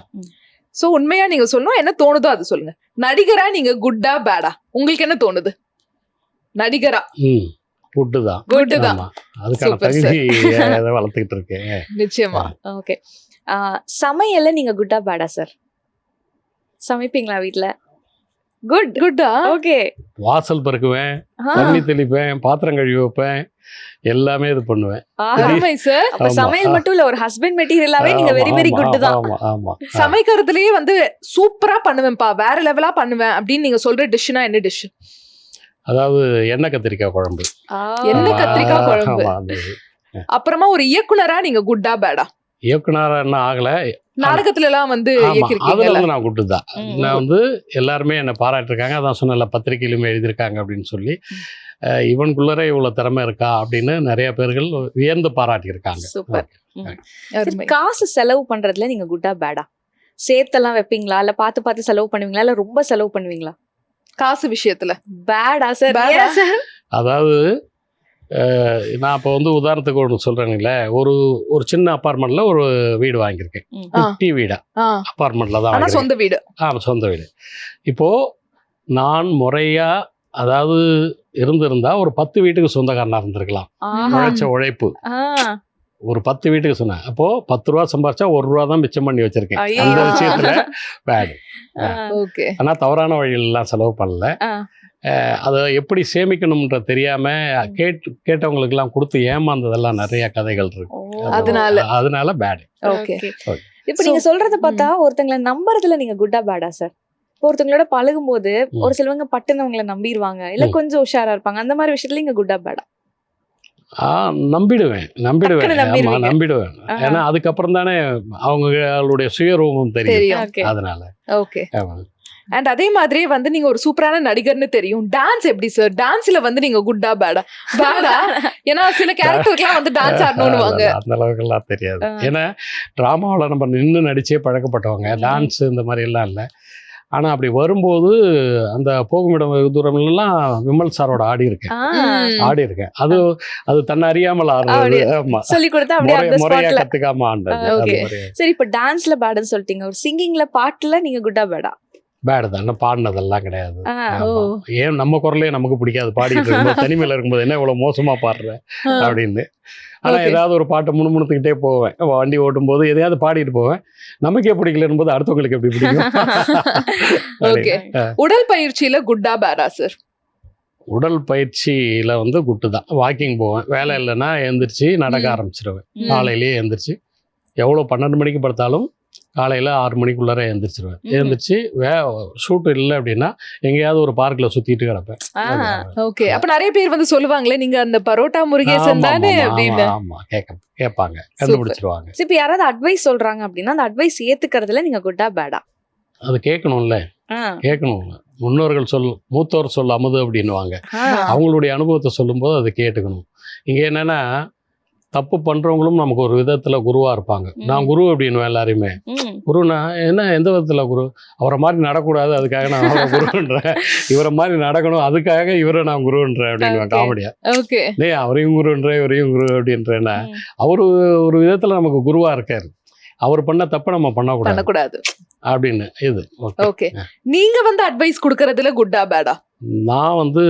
Speaker 2: சோ உண்மையா நீங்க சொல்லணும், என்ன தோணுதோ அது சொல்லுங்க. நடிகரா நீங்க குட்டா பேடா? உங்களுக்கு என்ன தோணுது? நடிகரா
Speaker 1: குட் தான்.
Speaker 2: குட் தான்.
Speaker 1: அதுக்கான தகுதி வளர்த்துக்கிட்டு இருக்கேன்.
Speaker 2: நிச்சயமா.
Speaker 3: ஓகே. சமையல்ல நீங்க குட்டா பேடா சார்? சமைப்பீங்களா வீட்ல? குட்டா? ஓகே.
Speaker 1: வாசல் பறக்குவேன், தண்ணி தெளிப்பேன், பாத்திரம் கழுவி வைப்பேன், எல்லாமே இது பண்ணுவேன்.
Speaker 2: சார்
Speaker 3: அப்ப சமையல் மட்டும் இல்ல, ஒரு ஹஸ்பண்ட் மெட்டீரியலாவே நீங்க வெரி குட் தான்.
Speaker 1: ஆமா.
Speaker 2: சமைக்கிறதுலயே வந்து சூப்பரா பண்ணுவேன்ப்பா, வேற லெவலா பண்ணுவேன் அப்படின்னு நீங்க சொல்ற டிஷ்னா என்ன டிஷ்?
Speaker 1: அதாவது எண்ணெய் கத்திரிக்காய் குழம்பு.
Speaker 2: எண்ணெய் கத்திரிக்காய் குழம்பு. அப்புறமா ஒரு இயக்குனரா நீங்க குட்டா பேடா?
Speaker 1: இயக்குனரா என்ன ஆகல,
Speaker 2: நாடகத்துல எல்லாம் வந்து
Speaker 1: நான் குட்டு தான். நான் வந்து எல்லாருமே என்னை பாராட்டிருக்காங்க. அதான் சொன்னல, பத்திரிகையிலுமே எழுதியிருக்காங்க அப்படின்னு சொல்லி. இவனுக்குள்ளரே இவ்வளவு திறமை இருக்கா அப்படின்னு நிறைய பேர்கள் வியந்து பாராட்டியிருக்காங்க.
Speaker 3: சூப்பர். காசு செலவு பண்றதுல நீங்க குட்டா பேடா? சேர்த்தெல்லாம் வைப்பீங்களா, இல்ல பார்த்து செலவு பண்ணுவீங்களா, இல்ல ரொம்ப செலவு பண்ணுவீங்களா
Speaker 2: காசு விஷயத்துல?
Speaker 3: பேடா சார்.
Speaker 1: அதாவது நான் இப்போ வந்து உதாரணத்துக்கு ஒன்று சொல்கிறேங்களே, ஒரு சின்ன அப்பார்ட்மெண்ட்டில் ஒரு வீடு வாங்கியிருக்கேன். குட்டி வீடா, அப்பார்ட்மெண்ட்டில் தான்.
Speaker 2: சொந்த வீடு?
Speaker 1: சொந்த வீடு. இப்போது நான் முறையாக அதாவது இருந்திருந்தா ஒரு 10 வீட்டுக்கு சொந்தக்காரனாக இருந்திருக்கலாம். உழைச்ச உழைப்பு ஒரு 10 வீட்டுக்கு சொன்னேன். அப்போது 10 ரூபா சம்பாரிச்சா 1 ரூபா தான் மிச்சம் பண்ணி வச்சுருக்கேன். அந்த விஷயத்தில் பேடு. ஆனால் தவறான வழியிலலாம் செலவு பண்ணல. அதை எப்படி சேமிக்கணும்ன்ற தெரியாமல் கேட்டவங்களுக்கெல்லாம் கொடுத்து ஏமாந்ததெல்லாம் நிறைய கதைகள் இருக்கு. அதனால பேடு.
Speaker 3: இப்ப நீங்க சொல்றத பார்த்தா ஒருத்தங்களை நம்புறதுல நீங்க குட்டா பேடா சார்? ஒருத்தங்களோட பழகும் போது ஒரு சிலவங்க பட்டுனவங்களை நம்பிடுவாங்க, இல்ல கொஞ்சம் உஷாரா இருப்பாங்க, அந்த மாதிரி விஷயத்துல நீங்க குட்டா பேடா?
Speaker 1: நம்பிடுவேன்
Speaker 3: டக்குனு
Speaker 1: ஆமா
Speaker 3: நம்பிடுவீங்க.
Speaker 1: நம்பிடுவேன்.
Speaker 3: ஆஹா.
Speaker 1: ஏன்னா அதுக்கப்புறம் தானே அவங்களுடைய சுயரூபம் தெரியும்.
Speaker 2: தெரியும்.
Speaker 3: Okay.
Speaker 1: அதனால
Speaker 2: ஓகே.
Speaker 1: ஆமா.
Speaker 2: அண்ட் அதே மாதிரியே வந்து நீங்க ஒரு சூப்பரான நடிகர்னு தெரியும். டான்ஸ் எப்படி சார்? டான்ஸ்ல வந்து நீங்க குட்டா பேடா? பேடா? ஏன்னா சில கேரக்டருக்குலாம் வந்து டான்ஸ் ஆடணும்னுவாங்க.
Speaker 1: அந்த அளவுக்கு எல்லாம் தெரியாது. ஏன்னா டிராமாவில் நம்ம நின்று நடிச்சே பழக்கப்பட்டவங்க. டான்ஸ் இந்த மாதிரி எல்லாம் இல்லை. ஆனா அப்படி வரும்போது அந்த போகுமிடம் வெகு தூரம்லாம் விமல் சாரோட ஆடி இருக்கேன். அது தன்னை அறியாமல் ஆடுறது. ஆமா,
Speaker 3: சொல்லி கொடுத்தா அப்படியே அந்த
Speaker 1: முறையா
Speaker 3: ஸ்பாட்ல.
Speaker 1: கத்துக்காம ஆண்டது.
Speaker 2: Okay.
Speaker 3: சரி, இப்ப டான்ஸ்ல பேடுன்னு சொல்லிட்டீங்க, ஒரு சிங்கிங்ல பாட்டுல நீங்க குட்டா பேடா?
Speaker 1: பேடு தானே, பாடினதெல்லாம் கிடையாது.
Speaker 3: ஓ.
Speaker 1: ஆமா. ஏன் நம்ம குரலே நமக்கு பிடிக்காது பாடிட்டு இருக்கும்போது, தனிமையில இருக்கும்போது என்ன இவ்வளவு மோசமா பாடுற அப்படின்னு. ஆனா
Speaker 2: Okay.
Speaker 1: ஏதாவது ஒரு பாட்டை முணுமுணுத்துக்கிட்டே போவேன். வண்டி ஓட்டும் போது எதையாவது பாடிட்டு போவேன். நமக்கே பிடிக்கலன்னு போது அடுத்தவங்களுக்கு எப்படி பிடிக்கும்?
Speaker 2: ஓகே. உடல் பயிற்சியில குட்டா பேடா சார்?
Speaker 1: உடல் பயிற்சியில வந்து குட்டு தான். வாக்கிங் போவேன். வேலை இல்லைன்னா எழுந்திரிச்சு நடக்க ஆரம்பிச்சிருவேன். காலையிலேயே எழுந்திரிச்சு எவ்வளோ 12 மணிக்கு படுத்தாலும் காலையில் 6 மணிக்குள்ளார எழுந்திரிச்சிருவேன். எழுந்திரிச்சு ஷூட் இல்லை அப்படின்னா எங்கேயாவது ஒரு பார்க்கில் சுற்றிட்டு கிடப்பேன்.
Speaker 2: ஓகே. அப்ப நிறைய பேர் வந்து சொல்லுவாங்களே நீங்க அந்த பரோட்டா முருகேசன் தானே அப்படின்னு.
Speaker 1: ஆமாம், கேட்பாங்க, கண்டுபிடிச்சிருவாங்க.
Speaker 3: இப்ப யாராவது அட்வைஸ் சொல்றாங்க அப்படின்னா அந்த அட்வைஸ் ஏத்துக்கிறதுல நீங்க குட்டா பேடா?
Speaker 1: அது கேட்கணும்ல, கேட்கணும். முன்னோர்கள் மூத்தோர் சொல் அமுது அப்படின்னுவாங்க. அவங்களுடைய அனுபவத்தை சொல்லும்போது அதை கேட்டுக்கணும். இங்கே என்னன்னா, தப்பு பண்றவங்களும் நமக்கு ஒரு விதத்துல குருவா இருப்பாங்க. நான் குரு அப்படின்னு எல்லாரையுமே. குருனா என்ன, எந்த விதத்துல குரு? அவரை மாதிரி நடக்கூடாது, அதுக்காக நான் அவரை குருன்றேன். இவரை மாதிரி நடக்கணும், அதுக்காக இவரை நான் குருன்றேன் அப்படின்னு காமெடியா.
Speaker 2: ஓகே.
Speaker 1: அவரையும் குருன்றேன், இவரையும் குரு அப்படின்றேன்னா, அவரு ஒரு விதத்துல நமக்கு குருவா இருக்காரு. அவர் பண்ண தப்ப நம்ம பண்ணக்கூடாது அப்படின்னு. இது
Speaker 2: ஓகே. நீங்க வந்து அட்வைஸ் கொடுக்கறதுல குட்டா பேடா?
Speaker 1: நான் வந்து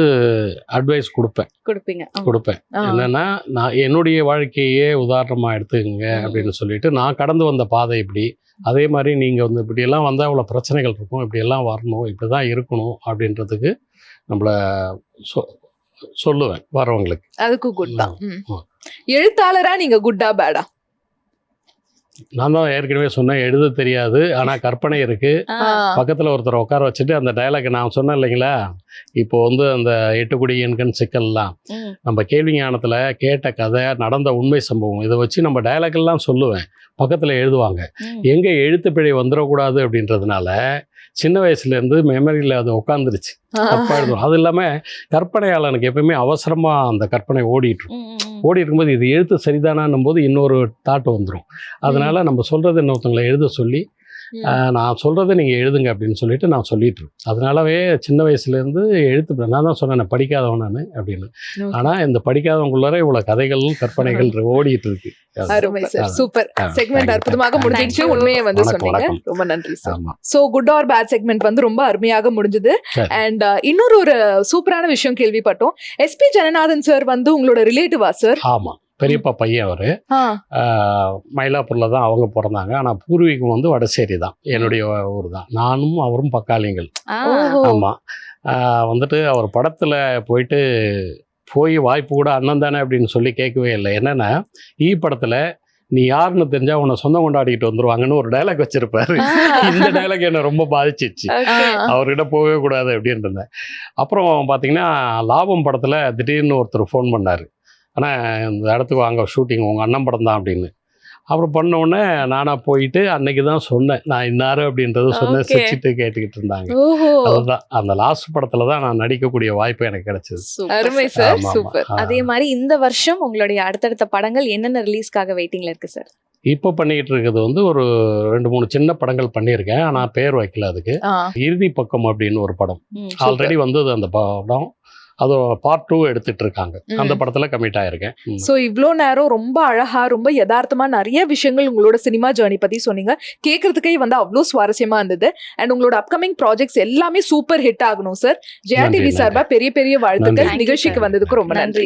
Speaker 1: அட்வைஸ் கொடுப்பேன். என்னன்னா, நான் என்னுடைய வாழ்க்கையே உதாரணமா எடுத்துக்கங்க அப்படின்னு சொல்லிட்டு, நான் கடந்து வந்த பாதை இப்படி, அதே மாதிரி நீங்க வந்து இப்படி எல்லாம் வந்தா இவ்வளவு பிரச்சனைகள் இருக்கும், இப்படி எல்லாம் வரணும், இப்படிதான் இருக்கணும் அப்படின்றதுக்கு நம்மள சொல்லுவேன் வரவங்களுக்கு.
Speaker 2: அதுக்கு குட்டா. எழுத்தாளரா நீங்க குட்டா பேடா?
Speaker 1: நான் தான் ஏற்கனவே சொன்னேன், எழுத தெரியாது, ஆனால் கற்பனை இருக்கு. பக்கத்தில் ஒருத்தர் உட்கார வச்சுட்டு அந்த டைலாக் நான் சொன்னேன் இல்லைங்களா, இப்போ வந்து அந்த 8 குடி எண்கண் சிக்கல்லாம் நம்ம கேள்வி ஞானத்தில் கேட்ட கதை, நடந்த உண்மை சம்பவம், இதை வச்சு நம்ம டைலாக் எல்லாம் சொல்லுவேன். பக்கத்தில் எழுதுவாங்க. எங்கே எழுத்து பிழை வந்துடக்கூடாது அப்படின்றதுனால சின்ன வயசுலேருந்து மெமரியில் அது உட்காந்துருச்சு. தப்பாக எழுதுவோம். அது இல்லாமல் கற்பனையாளனுக்கு எப்பயுமே அவசரமாக அந்த கற்பனை ஓடிட்டு இருக்கும்போது இது எழுத்து சரிதானான்னும் போது இன்னொரு தாட் வந்துடும். அதனால நம்ம சொல்கிறது இன்னொருத்தவங்களை எழுத சொல்லி, நான் சொல்கிறத நீங்கள் எழுதுங்க அப்படின்னு சொல்லிட்டு நான் சொல்லிட்டு. அதனாலவே சின்ன வயசுலேருந்து எழுத்து, நான் தான் சொன்னேன் படிக்காதவன் நான் அப்படின்னு. ஆனால் இந்த படிக்காதவங்களுக்குள்ளார இவ்வளோ கதைகள் கற்பனைகள் ஓடிட்டு இருக்கு.
Speaker 2: அருமை சார், சூப்பர். செக்மெண்ட் அற்புதமாக முடிஞ்சிடுச்சு. உண்மையை வந்து சொன்னீங்க. ரொம்ப நன்றி sir. So good or bad segment வந்து ரொம்ப அருமையாக முடிஞ்சது. அண்ட் இன்னொரு ஒரு சூப்பரான விஷயம் கேள்விப்பட்டோம். எஸ்பி ஜனநாதன் சார் வந்து உங்களோட ரிலேட்டிவா சார்?
Speaker 1: ஆமா, பெரியப்பா பையன் அவரு. மயிலாப்பூர்ல தான் அவங்க பிறந்தாங்க. ஆனா பூர்வீகம் வந்து வடசேரி தான், என்னுடைய ஊர் தான். நானும் அவரும் பக்காளிங்கள். ஆமா, வந்துட்டு அவர் படத்துல போய் வாய்ப்பு கூட அண்ணன் தானே அப்படின்னு சொல்லி கேட்கவே இல்லை. என்னன்னா, படத்துல நீ யாருன்னு தெரிஞ்சா உன்னை சொந்தம் கொண்டாடிட்டு வந்துருவாங்கன்னு ஒரு டைலாக் வச்சிருப்பாரு. இந்த டைலாக் என்ன ரொம்ப பாதிச்சிச்சு. அவர்கிட்ட போகவே கூடாது அப்படின்னு இருந்தேன். அப்புறம் பாத்தீங்கன்னா, லாபம் படத்துல திடீர்னு ஒருத்தர் ஃபோன் பண்ணாரு, ஆனால் இந்த இடத்துக்கு வாங்க ஷூட்டிங், உங்கள் அண்ணன் படம் தான் அப்படின்னு. அப்புறம் பண்ண உடனே நானாக போயிட்டு அன்னைக்கு தான் சொன்னேன், நான் இன்னாரு அப்படின்றத சொன்னேன். சிரிச்சுட்டு கேட்டுக்கிட்டு இருந்தாங்க. அதுதான் அந்த லாஸ்ட் படத்துல தான் நான் நடிக்கக்கூடிய வாய்ப்பு எனக்கு கிடைச்சது.
Speaker 2: அருமை சார், சூப்பர்.
Speaker 3: அதே மாதிரி இந்த வருஷம் உங்களுடைய அடுத்தடுத்த படங்கள் என்னென்ன ரிலீஸ்க்காக வெயிட்டிங்ல இருக்கு சார்?
Speaker 1: இப்போ பண்ணிக்கிட்டு இருக்கிறது வந்து ஒரு 2-3 சின்ன படங்கள் பண்ணியிருக்கேன், ஆனால் பேர் வைக்கல அதுக்கு. இறுதி பக்கம் அப்படின்னு ஒரு படம் ஆல்ரெடி வந்தது. அந்த படம் அது பார்ட் 2 எடுத்துட்டு இருக்காங்க. அந்த படத்துல கமிட் ஆயிருக்கேன்.
Speaker 2: சோ இவ்ளோ நேரம் ரொம்ப அழகா, ரொம்ப யதார்த்தமா நிறைய விஷயங்கள் உங்களோட சினிமா ஜர்னி பத்தி சொன்னீங்க. கேட்கறதுக்கே வந்து அவ்வளோ சுவாரஸ்யமா இருந்தது. அண்ட் உங்களோட அப்கமிங் ப்ராஜெக்ட்ஸ் எல்லாமே சூப்பர் ஹிட் ஆகணும் சார். ஜெயா டிவி சார்பா பெரிய பெரிய வாழ்த்துக்கள். நிகழ்ச்சிக்கு வந்ததுக்கு ரொம்ப நன்றி.